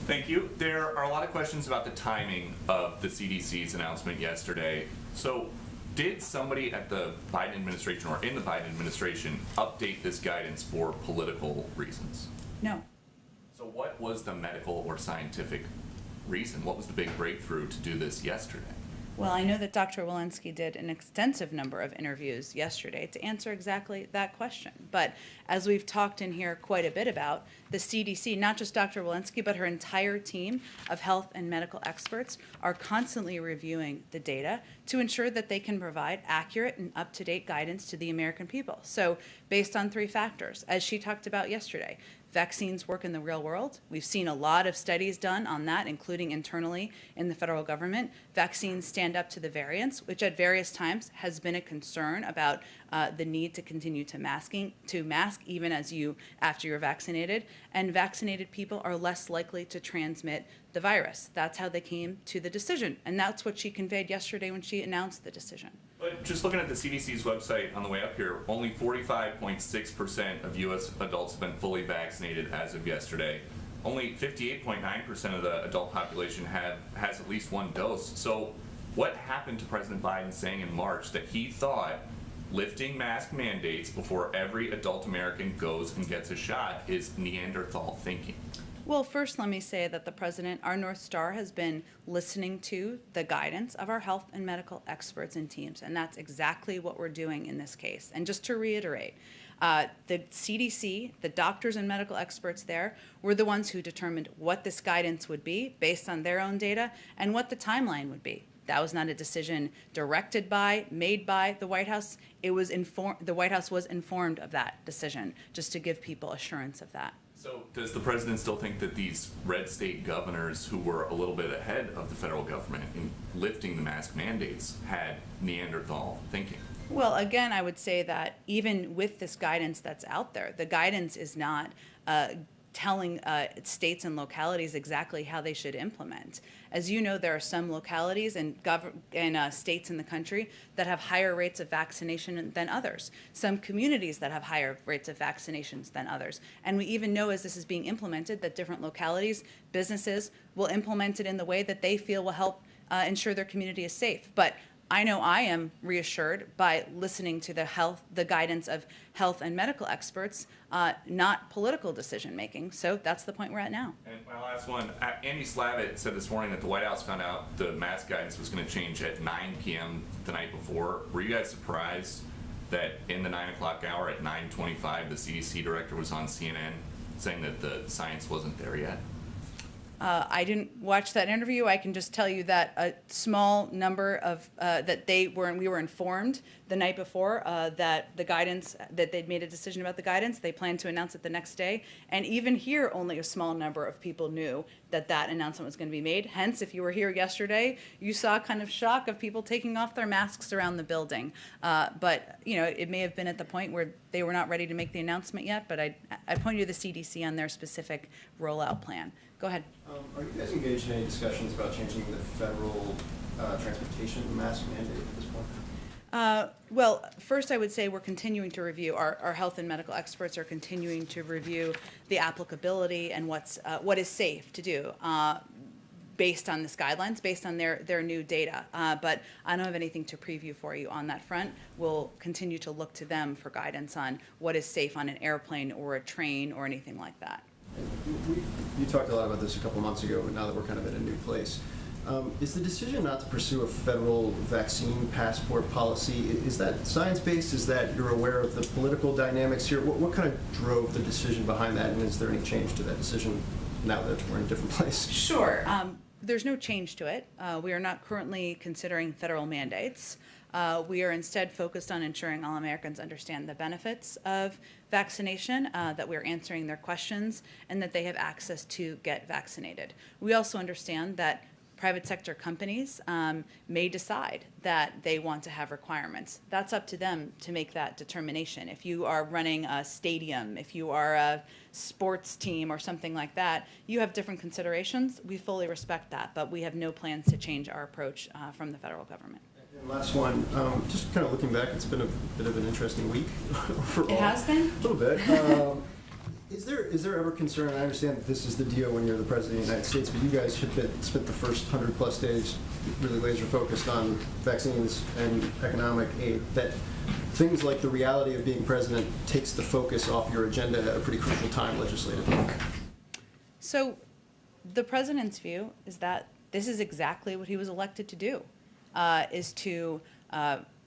Thank you. There are a lot of questions about the timing of the CDC's announcement yesterday. So did somebody at the Biden administration or in the Biden administration update this guidance for political reasons? No. So what was the medical or scientific reason? What was the big breakthrough to do this yesterday? Well, I know that Dr. Walensky did an extensive number of interviews yesterday to answer exactly that question. But as we've talked in here quite a bit about, the CDC, not just Dr. Walensky, but her entire team of health and medical experts are constantly reviewing the data to ensure that they can provide accurate and up-to-date guidance to the American people. So based on 3 factors, as she talked about yesterday, vaccines work in the real world. We've seen a lot of studies done on that, including internally in the federal government. Vaccines stand up to the variants, which at various times has been a concern about the need to continue to mask even after you're vaccinated. And vaccinated people are less likely to transmit the virus. That's how they came to the decision. And that's what she conveyed yesterday when she announced the decision. But just looking at the CDC's website on the way up here, only 45.6% of U.S. adults have been fully vaccinated as of yesterday. Only 58.9% of the adult population has at least 1 dose. So what happened to President Biden saying in March that he thought lifting mask mandates before every adult American goes and gets a shot is Neanderthal thinking? Well, first, let me say that the president, our North Star, has been listening to the guidance of our health and medical experts and teams, and that's exactly what we're doing in this case. And just to reiterate, the CDC, the doctors and medical experts there, were the ones who determined what this guidance would be based on their own data and what the timeline would be. That was not a decision directed by, made by the White House. It was the White House was informed of that decision, just to give people assurance of that. So does the president still think that these red state governors who were a little bit ahead of the federal government in lifting the mask mandates had Neanderthal thinking? Well, again, I would say that even with this guidance that's out there, the guidance is not telling states and localities exactly how they should implement. As you know, there are some localities and states in the country that have higher rates of vaccination than others. Some communities that have higher rates of vaccinations than others. And we even know as this is being implemented that different localities, businesses will implement it in the way that they feel will help ensure their community is safe. But I know I am reassured by listening to the guidance of health and medical experts, not political decision making. So that's the point we're at now. And my last one, Andy Slavitt said this morning that the White House found out the mask guidance was going to change at 9 p.m. the night before. Were you guys surprised that in the 9 o'clock hour at 9:25, the CDC director was on CNN saying that the science wasn't there yet? I didn't watch that interview. I can just tell you that a small number of we were informed the night before that the guidance, that they'd made a decision about the guidance. They planned to announce it the next day. And even here, only a small number of people knew that that announcement was going to be made. Hence, if you were here yesterday, you saw kind of shock of people taking off their masks around the building. But, you know, it may have been at the point where they were not ready to make the announcement yet, but I point you to the CDC on their specific rollout plan. Go ahead. Are you guys engaged in any discussions about changing the federal transportation mask mandate at this point? Well, first I would say we're continuing to review, our health and medical experts are continuing to review the applicability and what is safe to do based on this guidelines, based on their new data. But I don't have anything to preview for you on that front. We'll continue to look to them for guidance on what is safe on an airplane or a train or anything like that. You talked a lot about this a couple months ago, but now that we're kind of in a new place. Is the decision not to pursue a federal vaccine passport policy, is that science-based? Is that you're aware of the political dynamics here? What kind of drove the decision behind that, and is there any change to that decision now that we're in a different place? Sure. There's no change to it. We are not currently considering federal mandates. We are instead focused on ensuring all Americans understand the benefits of vaccination, that we're answering their questions, and that they have access to get vaccinated. We also understand that private sector companies may decide that they want to have requirements. That's up to them to make that determination. If you are running a stadium, if you are a sports team or something like that, you have different considerations. We fully respect that, but we have no plans to change our approach from the federal government. And last one, just kind of looking back, it's been a bit of an interesting week overall. It has been? A little bit. Is there ever concern, and I understand that this is the deal when you're the President of the United States, but you guys have spent the first 100+ days really laser focused on vaccines and economic aid, that things like the reality of being president takes the focus off your agenda at a pretty crucial time legislatively? So the president's view is that this is exactly what he was elected to do. is to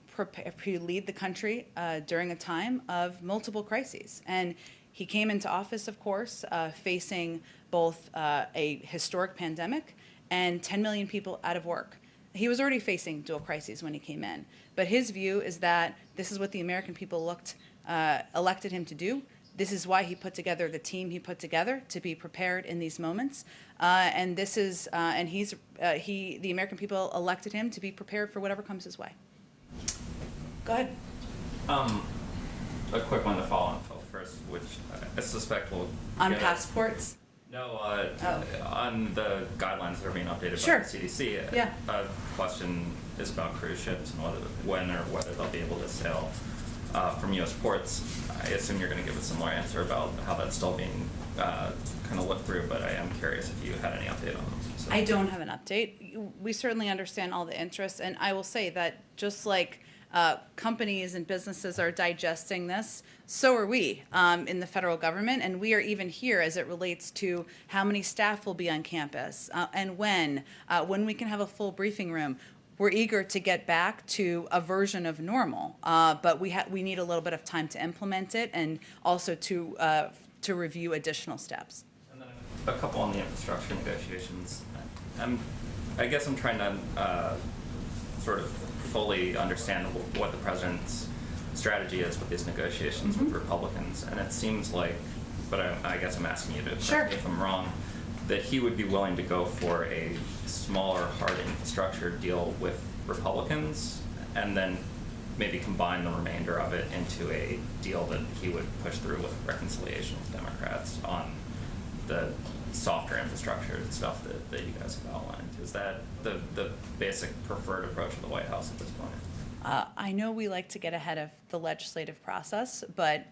prepare, to lead the country during a time of multiple crises. And he came into office, of course, facing both a historic pandemic and 10 million people out of work. He was already facing dual crises when he came in, but his view is that this is what the American people elected him to do. This is why he put together the team he put together to be prepared in these moments, and this is the American people elected him to be prepared for whatever comes his way. Go ahead. A quick one to follow on Phil first, which I suspect will On get passports. No, on the guidelines that are being updated Sure. by the CDC. Yeah. A question is about cruise ships and whether they'll be able to sail from U.S. ports. I assume you're going to give a similar answer about how that's still being kind of looked through, but I am curious if you had any update on those. I don't have an update. We certainly understand all the interests, and I will say that just like companies and businesses are digesting this, so are we in the federal government, and we are even here as it relates to how many staff will be on campus and when we can have a full briefing room. We're eager to get back to a version of normal, but we need a little bit of time to implement it and also to review additional steps. And then a couple on the infrastructure negotiations. I guess I'm trying to sort of fully understand what the president's strategy is with these negotiations with Republicans, and it seems like, but I guess I'm asking you to correct me if I'm wrong, that he would be willing to go for a smaller hard infrastructure deal with Republicans and then maybe combine the remainder of it into a deal that he would push through with reconciliation with Democrats on the softer infrastructure stuff that you guys have outlined. Is that the basic preferred approach of the White House at this point? I know we like to get ahead of the legislative process, but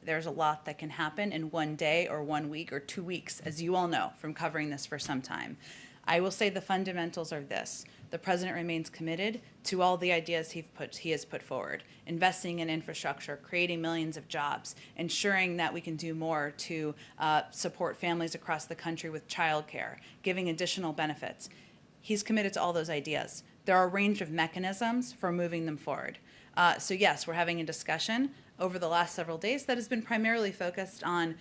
there's a lot that can happen in one day or 1 week or 2 weeks, as you all know from covering this for some time. I will say the fundamentals are this. The president remains committed to all the ideas he has put forward, investing in infrastructure, creating millions of jobs, ensuring that we can do more to support families across the country with childcare, giving additional benefits. He's committed to all those ideas. There are a range of mechanisms for moving them forward. So yes, we're having a discussion over the last several days that has been primarily focused on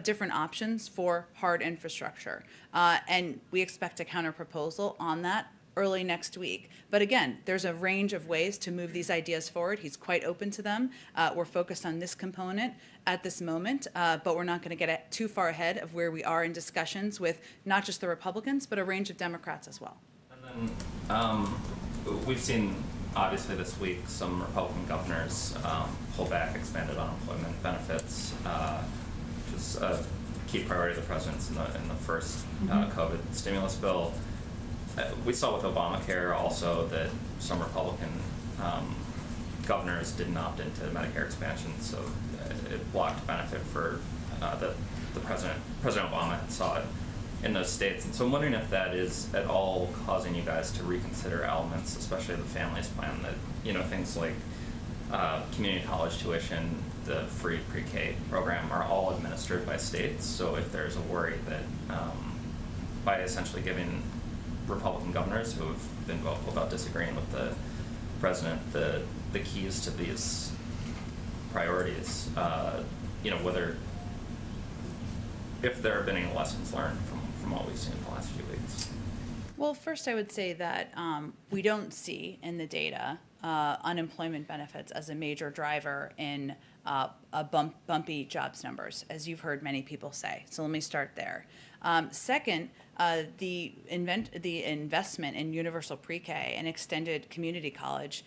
different options for hard infrastructure. And we expect a counter-proposal on that early next week. But again, there's a range of ways to move these ideas forward. He's quite open to them. We're focused on this component at this moment, but we're not going to get too far ahead of where we are in discussions with not just the Republicans, but a range of Democrats as well. And then we've seen, obviously this week, some Republican governors pull back expanded unemployment benefits, which is a key priority of the president's in the first COVID stimulus bill. We saw with Obamacare also that some Republican governors didn't opt into Medicare expansion, so it blocked benefit for the President Obama had saw it in those states. And so I'm wondering if that is at all causing you guys to reconsider elements, especially the families plan, that, things like community college tuition, the free pre-K program are all administered by states. So if there's a worry that by essentially giving Republican governors who have been vocal about disagreeing with the president the keys to these priorities, whether if there have been any lessons learned from what we've seen in the last few weeks. Well, first I would say that we don't see in the data unemployment benefits as a major driver in bumpy jobs numbers, as you've heard many people say. So let me start there. Second, the investment in universal pre-K and extended community college,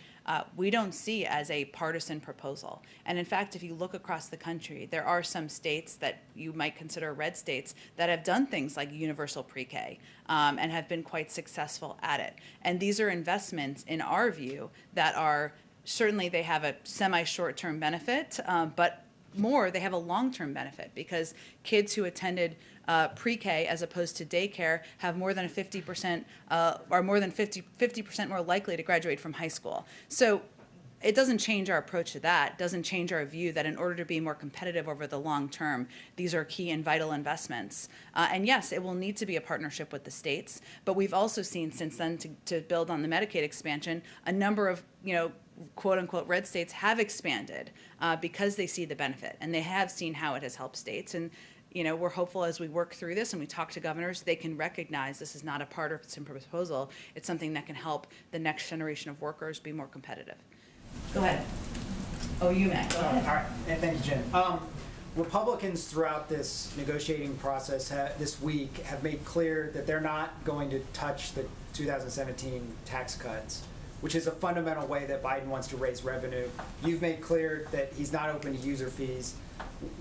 we don't see as a partisan proposal. And in fact, if you look across the country, there are some states that you might consider red states that have done things like universal pre-K and have been quite successful at it. And these are investments, in our view, that are certainly they have a semi-short-term benefit, but more, they have a long-term benefit because kids who attended pre-K as opposed to daycare have more than 50% are more than 50% more likely to graduate from high school. So it doesn't change our approach to that. It doesn't change our view that in order to be more competitive over the long term, these are key and vital investments. And yes, it will need to be a partnership with the states, but we've also seen since then, to build on the Medicaid expansion, a number of, quote unquote red states have expanded because they see the benefit and they have seen how it has helped states. And we're hopeful as we work through this and we talk to governors, they can recognize this is not a partisan proposal. It's something that can help the next generation of workers be more competitive. Go ahead. Oh, you, Matt. Go ahead. All right, and thank you, Jen. Republicans throughout this negotiating process this week have made clear that they're not going to touch the 2017 tax cuts, which is a fundamental way that Biden wants to raise revenue. You've made clear that he's not open to user fees.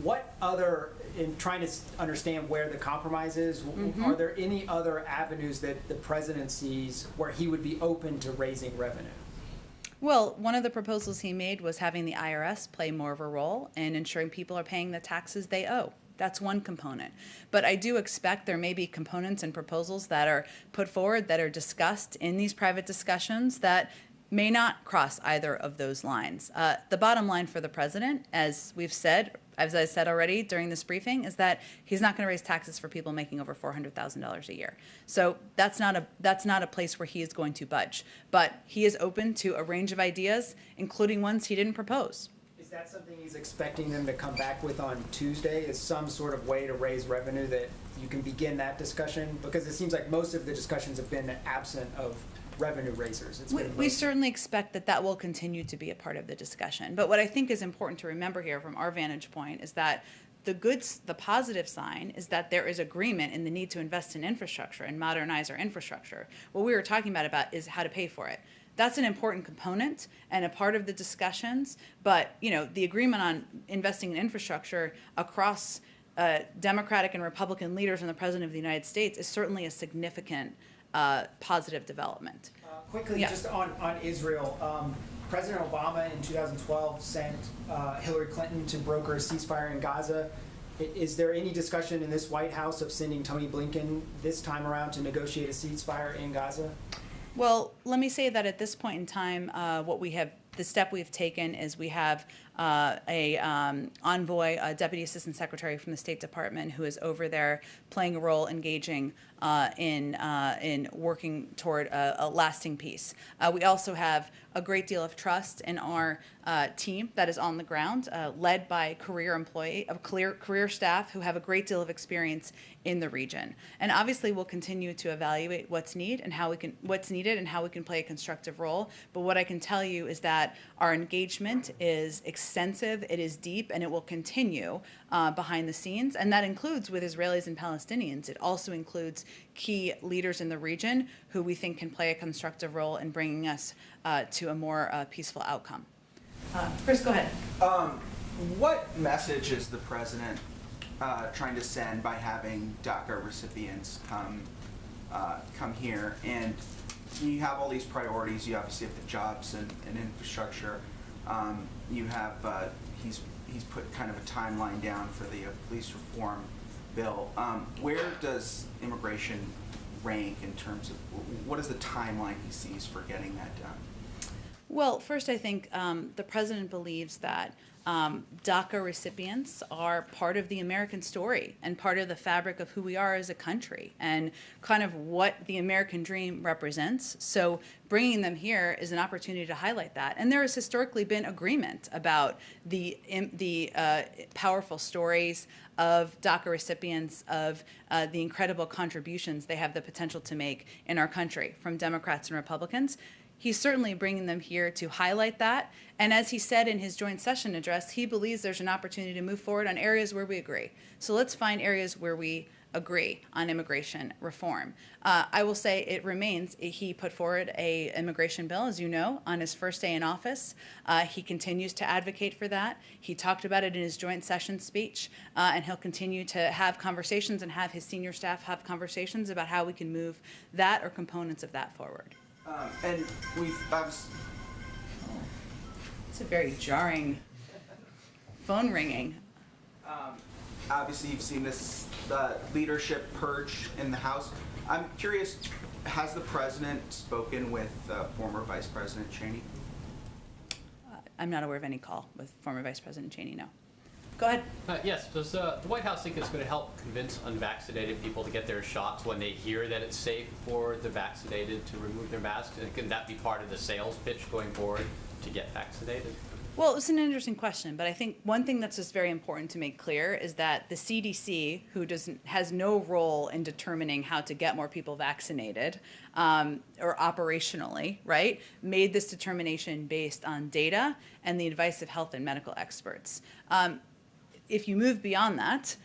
What other, in trying to understand where the compromise is, are there any other avenues that the president sees where he would be open to raising revenue? Well, one of the proposals he made was having the IRS play more of a role in ensuring people are paying the taxes they owe. That's one component. But I do expect there may be components and proposals that are put forward that are discussed in these private discussions that may not cross either of those lines. The bottom line for the president, as I said already during this briefing, is that he's not going to raise taxes for people making over $400,000 a year. So that's not a place where he is going to budge. But he is open to a range of ideas, including ones he didn't propose. Is that something he's expecting them to come back with on Tuesday? Is some sort of way to raise revenue that you can begin that discussion? Because it seems like most of the discussions have been absent of revenue raisers. We certainly expect that will continue to be a part of the discussion. But what I think is important to remember here from our vantage point is that the positive sign is that there is agreement in the need to invest in infrastructure and modernize our infrastructure. What we were talking about is how to pay for it. That's an important component and a part of the discussions, but the agreement on investing in infrastructure across Democratic and Republican leaders and the President of the United States is certainly a significant positive development. Quickly, just on Israel, President Obama in 2012 sent Hillary Clinton to broker a ceasefire in Gaza. Is there any discussion in this White House of sending Tony Blinken this time around to negotiate a ceasefire in Gaza? Well, let me say that at this point in time, the step we've taken is we have a envoy, a deputy assistant secretary from the State Department who is over there playing a role, engaging in working toward a lasting peace. We also have a great deal of trust in our team that is on the ground, led by career staff who have a great deal of experience in the region. And obviously, we'll continue to evaluate what's needed and how we can play a constructive role. But what I can tell you is that our engagement is extensive, it is deep, and it will continue behind the scenes. And that includes with Israelis and Palestinians. It also includes key leaders in the region who we think can play a constructive role in bringing us to a more peaceful outcome. Chris, go ahead. What message is the president trying to send by having Daca recipients come here? And you have all these priorities. You obviously have the jobs and infrastructure. You have he's put kind of a timeline down for the police reform bill. Where does immigration rank in terms of what is the timeline he sees for getting that done? Well, first, I think the president believes that DACA recipients are part of the American story and part of the fabric of who we are as a country and kind of what the American dream represents. So bringing them here is an opportunity to highlight that. And there has historically been agreement about the powerful stories of DACA recipients, of the incredible contributions they have the potential to make in our country from Democrats and Republicans. He's certainly bringing them here to highlight that. And as he said in his joint session address, he believes there's an opportunity to move forward on areas where we agree. So let's find areas where we agree on immigration reform. I will say it remains, he put forward an immigration bill, as you know, on his first day in office. He continues to advocate for that. He talked about it in his joint session speech, and he'll continue to have conversations and have his senior staff have conversations about how we can move that or components of that forward. And it's a very jarring phone ringing. Obviously, you've seen this leadership purge in the House. I'm curious, has the president spoken with former Vice President Cheney? I'm not aware of any call with former Vice President Cheney, no. Go ahead. Yes, does the White House think it's going to help convince unvaccinated people to get their shots when they hear that it's safe for the vaccinated to remove their masks? And can that be part of the sales pitch going forward to get vaccinated? Well, it's an interesting question, but I think one thing that's just very important to make clear is that the CDC, who has no role in determining how to get more people vaccinated, or operationally, right, made this determination based on data and the advice of health and medical experts. If you move beyond that,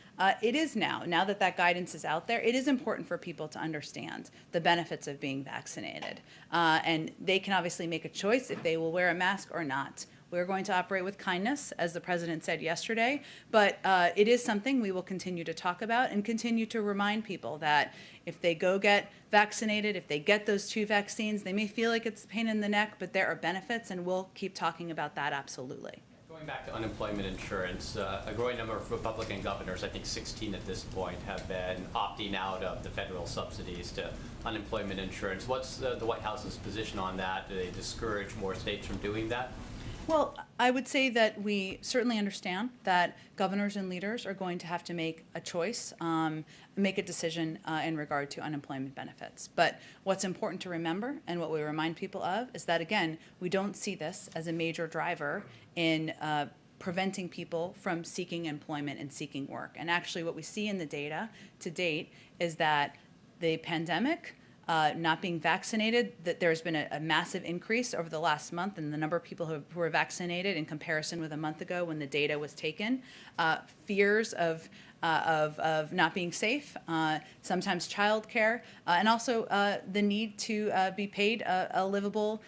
it is now that that guidance is out there, it is important for people to understand the benefits of being vaccinated. And they can obviously make a choice if they will wear a mask or not. We're going to operate with kindness, as the president said yesterday, but it is something we will continue to talk about and continue to remind people that if they go get vaccinated, if they get those 2 vaccines, they may feel like it's a pain in the neck, but there are benefits, and we'll keep talking about that absolutely. Going back to unemployment insurance, a growing number of Republican governors, I think 16 at this point, have been opting out of the federal subsidies to unemployment insurance. What's the White House's position on that? Do they discourage more states from doing that? Well, I would say that we certainly understand that governors and leaders are going to have to make a choice, make a decision in regard to unemployment benefits. But what's important to remember, and what we remind people of, is that, again, we don't see this as a major driver in preventing people from seeking employment and seeking work. And actually what we see in the data to date is that the pandemic, not being vaccinated, that there's been a massive increase over the last month in the number of people who were vaccinated in comparison with a month ago when the data was taken. Fears of not being safe, sometimes childcare, and also the need to be paid a livable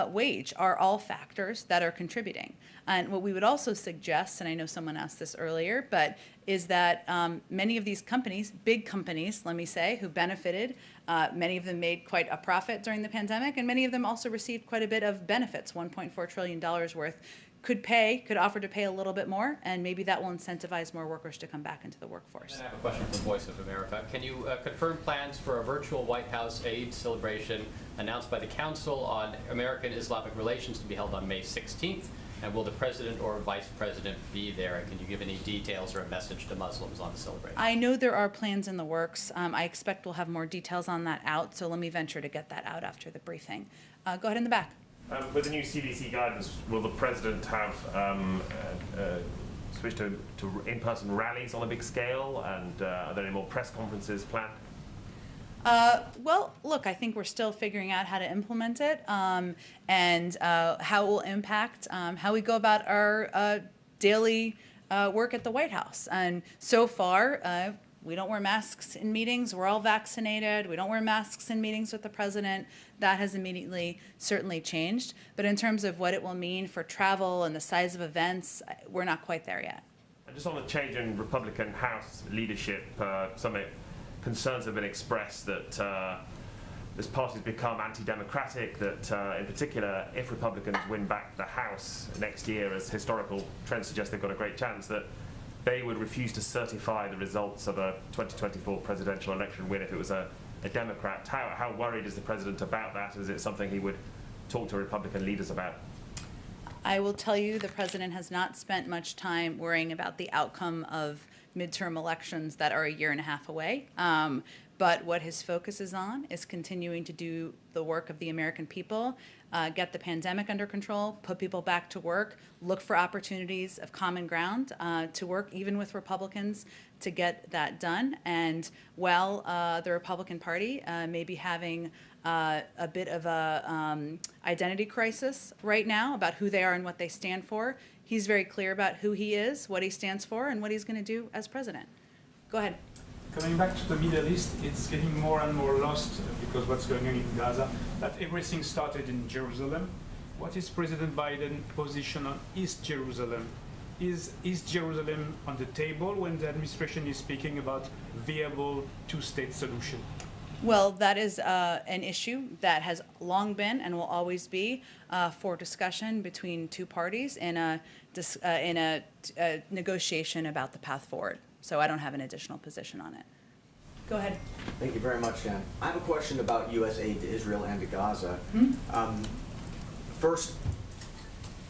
wage are all factors that are contributing. And what we would also suggest, and I know someone asked this earlier, but is that many of these companies, big companies, let me say, who benefited, many of them made quite a profit during the pandemic, and many of them also received quite a bit of benefits, $1.4 trillion worth, could offer to pay a little bit more, and maybe that will incentivize more workers to come back into the workforce. And I have a question from Voice of America. Can you confirm plans for a virtual White House Eid celebration announced by the Council on American-Islamic Relations to be held on May 16th? And will the president or vice president be there? And can you give any details or a message to Muslims on the celebration? I know there are plans in the works. I expect we'll have more details on that out, so let me venture to get that out after the briefing. Go ahead in the back. With the new CDC guidance, will the president have switched to in-person rallies on a big scale? And are there any more press conferences planned? Well, look, I think we're still figuring out how to implement it and how it will impact how we go about our daily work at the White House. And so far, we don't wear masks in meetings. We're all vaccinated. We don't wear masks in meetings with the president. That has immediately certainly changed. But in terms of what it will mean for travel and the size of events, we're not quite there yet. And just on the change in Republican House leadership, some concerns have been expressed that this party's become anti-democratic, that in particular, if Republicans win back the House next year, as historical trends suggest they've got a great chance, that they would refuse to certify the results of a 2024 presidential election win if it was a Democrat. How worried is the president about that? Is it something he would talk to Republican leaders about? I will tell you the president has not spent much time worrying about the outcome of midterm elections that are a year and a half away. But what his focus is on is continuing to do the work of the American people, get the pandemic under control, put people back to work, look for opportunities of common ground to work even with Republicans to get that done. And while the Republican Party may be having a bit of a identity crisis right now about who they are and what they stand for, he's very clear about who he is, what he stands for, and what he's going to do as president. Go ahead. Coming back to the Middle East, it's getting more and more lost because what's going on in Gaza, that everything started in Jerusalem. What is President Biden's position on East Jerusalem? Is East Jerusalem on the table when the administration is speaking about viable two-state solution? Well, that is an issue that has long been and will always be for discussion between two parties in a negotiation about the path forward. So I don't have an additional position on it. Go ahead. Thank you very much, Jen. I have a question about U.S. aid to Israel and to Gaza. First,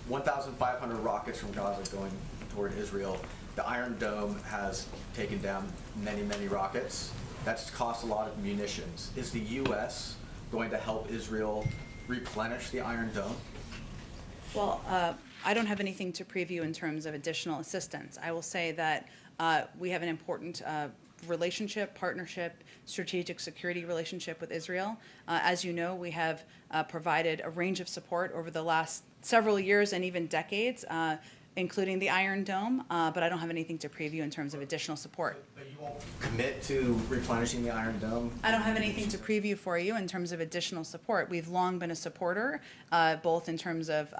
1,500 rockets from Gaza going toward Israel. The Iron Dome has taken down many, many rockets. That's cost a lot of munitions. Is the U.S. going to help Israel replenish the Iron Dome? Well, I don't have anything to preview in terms of additional assistance. I will say that we have an important relationship, partnership, strategic security relationship with Israel. As you know, we have provided a range of support over the last several years and even decades, including the Iron Dome, but I don't have anything to preview in terms of additional support. But you won't commit to replenishing the Iron Dome? I don't have anything to preview for you in terms of additional support. We've long been a supporter, both in terms of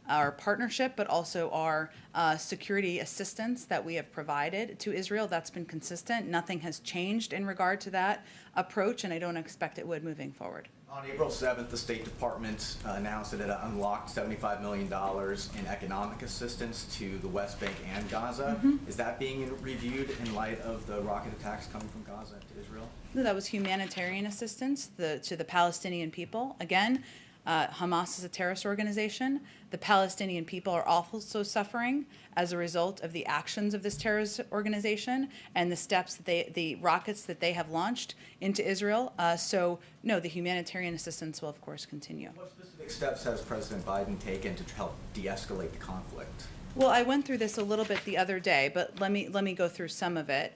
our partnership, but also our security assistance that we have provided to Israel. That's been consistent. Nothing has changed in regard to that approach, and I don't expect it would moving forward. On April 7th, the State Department announced that it unlocked $75 million in economic assistance to the West Bank and Gaza. Is that being reviewed in light of the rocket attacks coming from Gaza to Israel? No, that was humanitarian assistance to the Palestinian people. Again, Hamas is a terrorist organization. The Palestinian people are also suffering as a result of the actions of this terrorist organization and the steps that the rockets that they have launched into Israel. So, no, the humanitarian assistance will, of course, continue. What specific steps has President Biden taken to help de-escalate the conflict? Well, I went through this a little bit the other day, but let me go through some of it.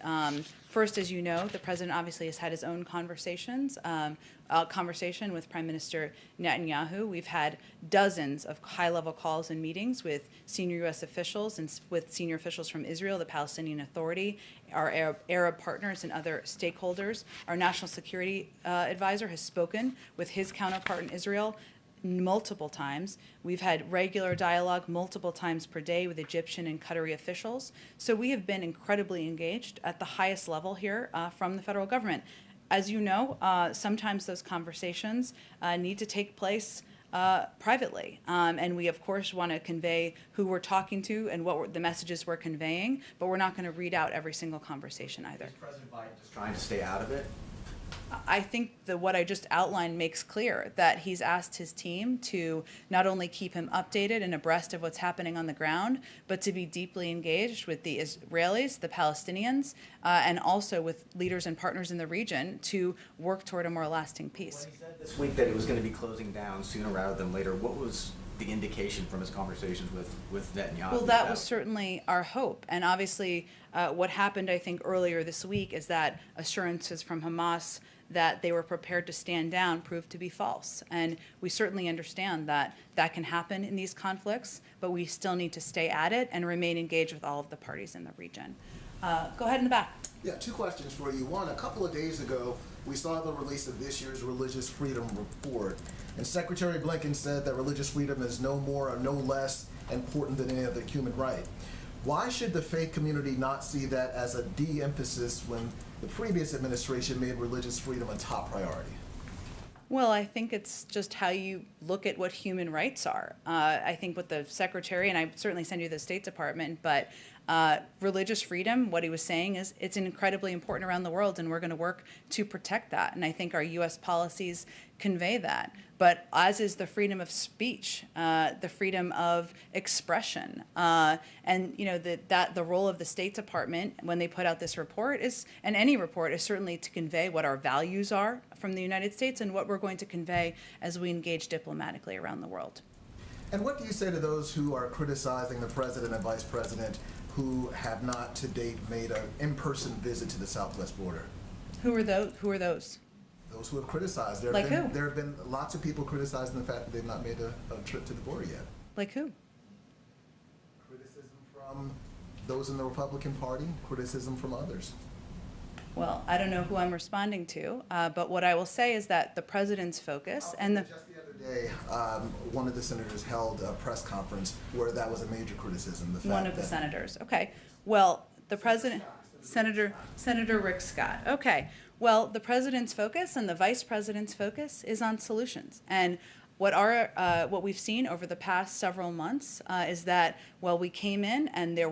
First, as you know, the president obviously has had his own conversations, conversation with Prime Minister Netanyahu. We've had dozens of high-level calls and meetings with senior U.S. officials and with senior officials from Israel, the Palestinian Authority, our Arab partners and other stakeholders. Our national security advisor has spoken with his counterpart in Israel multiple times. We've had regular dialogue multiple times per day with Egyptian and Qatari officials. So we have been incredibly engaged at the highest level here from the federal government. As you know, sometimes those conversations need to take place privately. And we, of course, want to convey who we're talking to and what the messages we're conveying, but we're not going to read out every single conversation either. Is President Biden just trying to stay out of it? I think that what I just outlined makes clear that he's asked his team to not only keep him updated and abreast of what's happening on the ground, but to be deeply engaged with the Israelis, the Palestinians, and also with leaders and partners in the region to work toward a more lasting peace. When he said this week that it was going to be closing down sooner rather than later, what was the indication from his conversations with Netanyahu? Well, that was certainly our hope. And obviously, what happened, I think, earlier this week is that assurances from Hamas that they were prepared to stand down proved to be false. And we certainly understand that that can happen in these conflicts, but we still need to stay at it and remain engaged with all of the parties in the region. Go ahead in the back. Yeah, two questions for you. One, a couple of days ago, we saw the release of this year's Religious Freedom Report. And Secretary Blinken said that religious freedom is no more or no less important than any other human right. Why should the faith community not see that as a de-emphasis when the previous administration made religious freedom a top priority? Well, I think it's just how you look at what human rights are. I think what the Secretary, and I certainly send you to the State Department, but religious freedom, what he was saying is it's incredibly important around the world, and we're going to work to protect that. And I think our U.S. policies convey that. But as is the freedom of speech, the freedom of expression, and you know that the role of the State Department when they put out this report is, and any report, is certainly to convey what our values are from the United States and what we're going to convey as we engage diplomatically around the world. And what do you say to those who are criticizing the president and vice president who have not to date made an in-person visit to the southwest border? Who are those? Who are those? Those who have criticized. Like who? There have been lots of people criticizing the fact that they've not made a trip to the border yet. Like who? Criticism from those in the Republican Party, criticism from others. Well, I don't know who I'm responding to, but what I will say is that the president's focus and the... Just the other day, one of the senators held a press conference where that was a major criticism. The fact one of the senators. Okay. Well, the president, Senator Rick Scott. Okay. Well, the president's focus and the vice president's focus is on solutions. And what we've seen over the past several months is that while we came in and there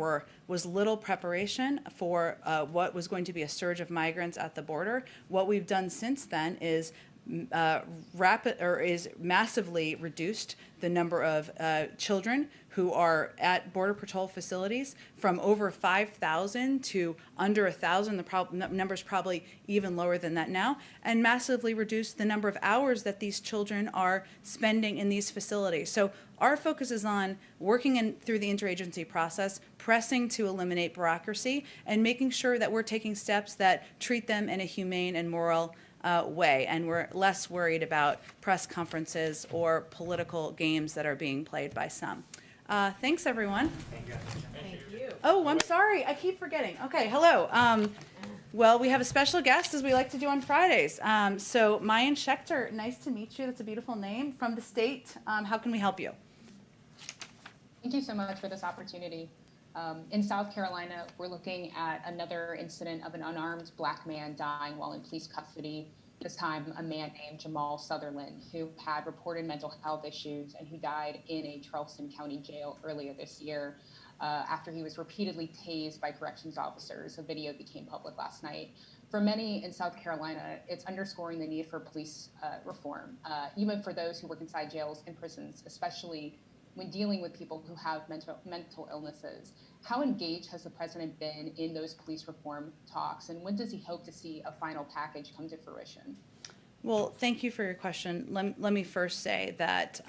was little preparation for what was going to be a surge of migrants at the border, what we've done since then is is massively reduced the number of children who are at Border Patrol facilities from over 5,000 to under 1,000. The number's probably even lower than that now, and massively reduced the number of hours that these children are spending in these facilities. So our focus is on working through the interagency process, pressing to eliminate bureaucracy, and making sure that we're taking steps that treat them in a humane and moral way, and we're less worried about press conferences or political games that are being played by some. Thanks, everyone. Thank you. Oh, I'm sorry. I keep forgetting. Okay, hello. Well, we have a special guest, as we like to do on Fridays. So Mayan Schechter, nice to meet you. That's a beautiful name. From the state. How can we help you? Thank you so much for this opportunity. In South Carolina, we're looking at another incident of an unarmed Black man dying while in police custody. This time, a man named Jamal Sutherland, who had reported mental health issues and who died in a Charleston County jail earlier this year after he was repeatedly tased by corrections officers. A video became public last night. For many in South Carolina, it's underscoring the need for police reform, even for those who work inside jails and prisons, especially when dealing with people who have mental illnesses. How engaged has the president been in those police reform talks, and when does he hope to see a final package come to fruition? Well, thank you for your question. Let me first say that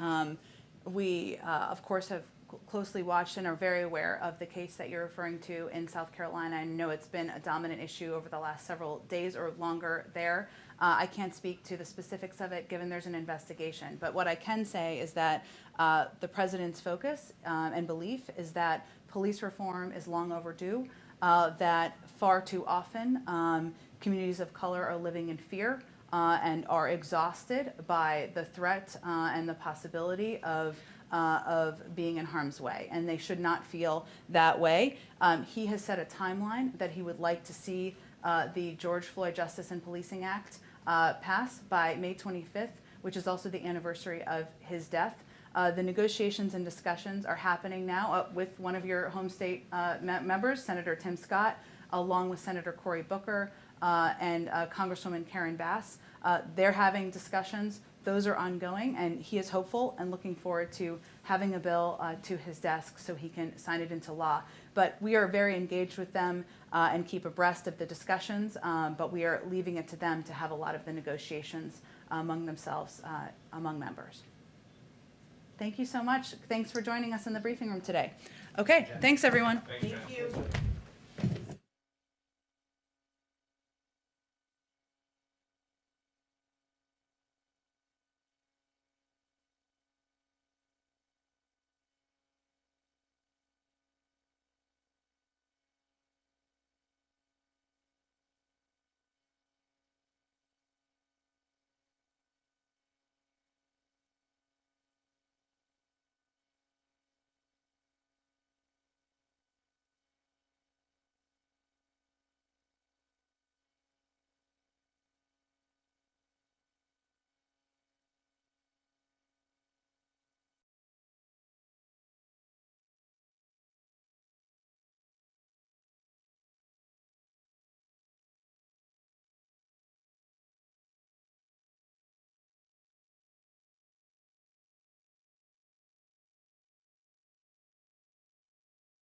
we, of course, have closely watched and are very aware of the case that you're referring to in South Carolina. I know it's been a dominant issue over the last several days or longer there. I can't speak to the specifics of it, given there's an investigation. But what I can say is that the president's focus and belief is that police reform is long overdue, that far too often communities of color are living in fear and are exhausted by the threat and the possibility of being in harm's way, and they should not feel that way. He has set a timeline that he would like to see the George Floyd Justice and Policing Act pass by May 25th, which is also the anniversary of his death. The negotiations and discussions are happening now with one of your home state members, Senator Tim Scott, along with Senator Cory Booker and Congresswoman Karen Bass. They're having discussions. Those are ongoing, and he is hopeful and looking forward to having a bill to his desk so he can sign it into law. But we are very engaged with them and keep abreast of the discussions, but we are leaving it to them to have a lot of the negotiations among themselves, among members. Thank you so much. Thanks for joining us in the briefing room today. Okay, thanks everyone. Thank you.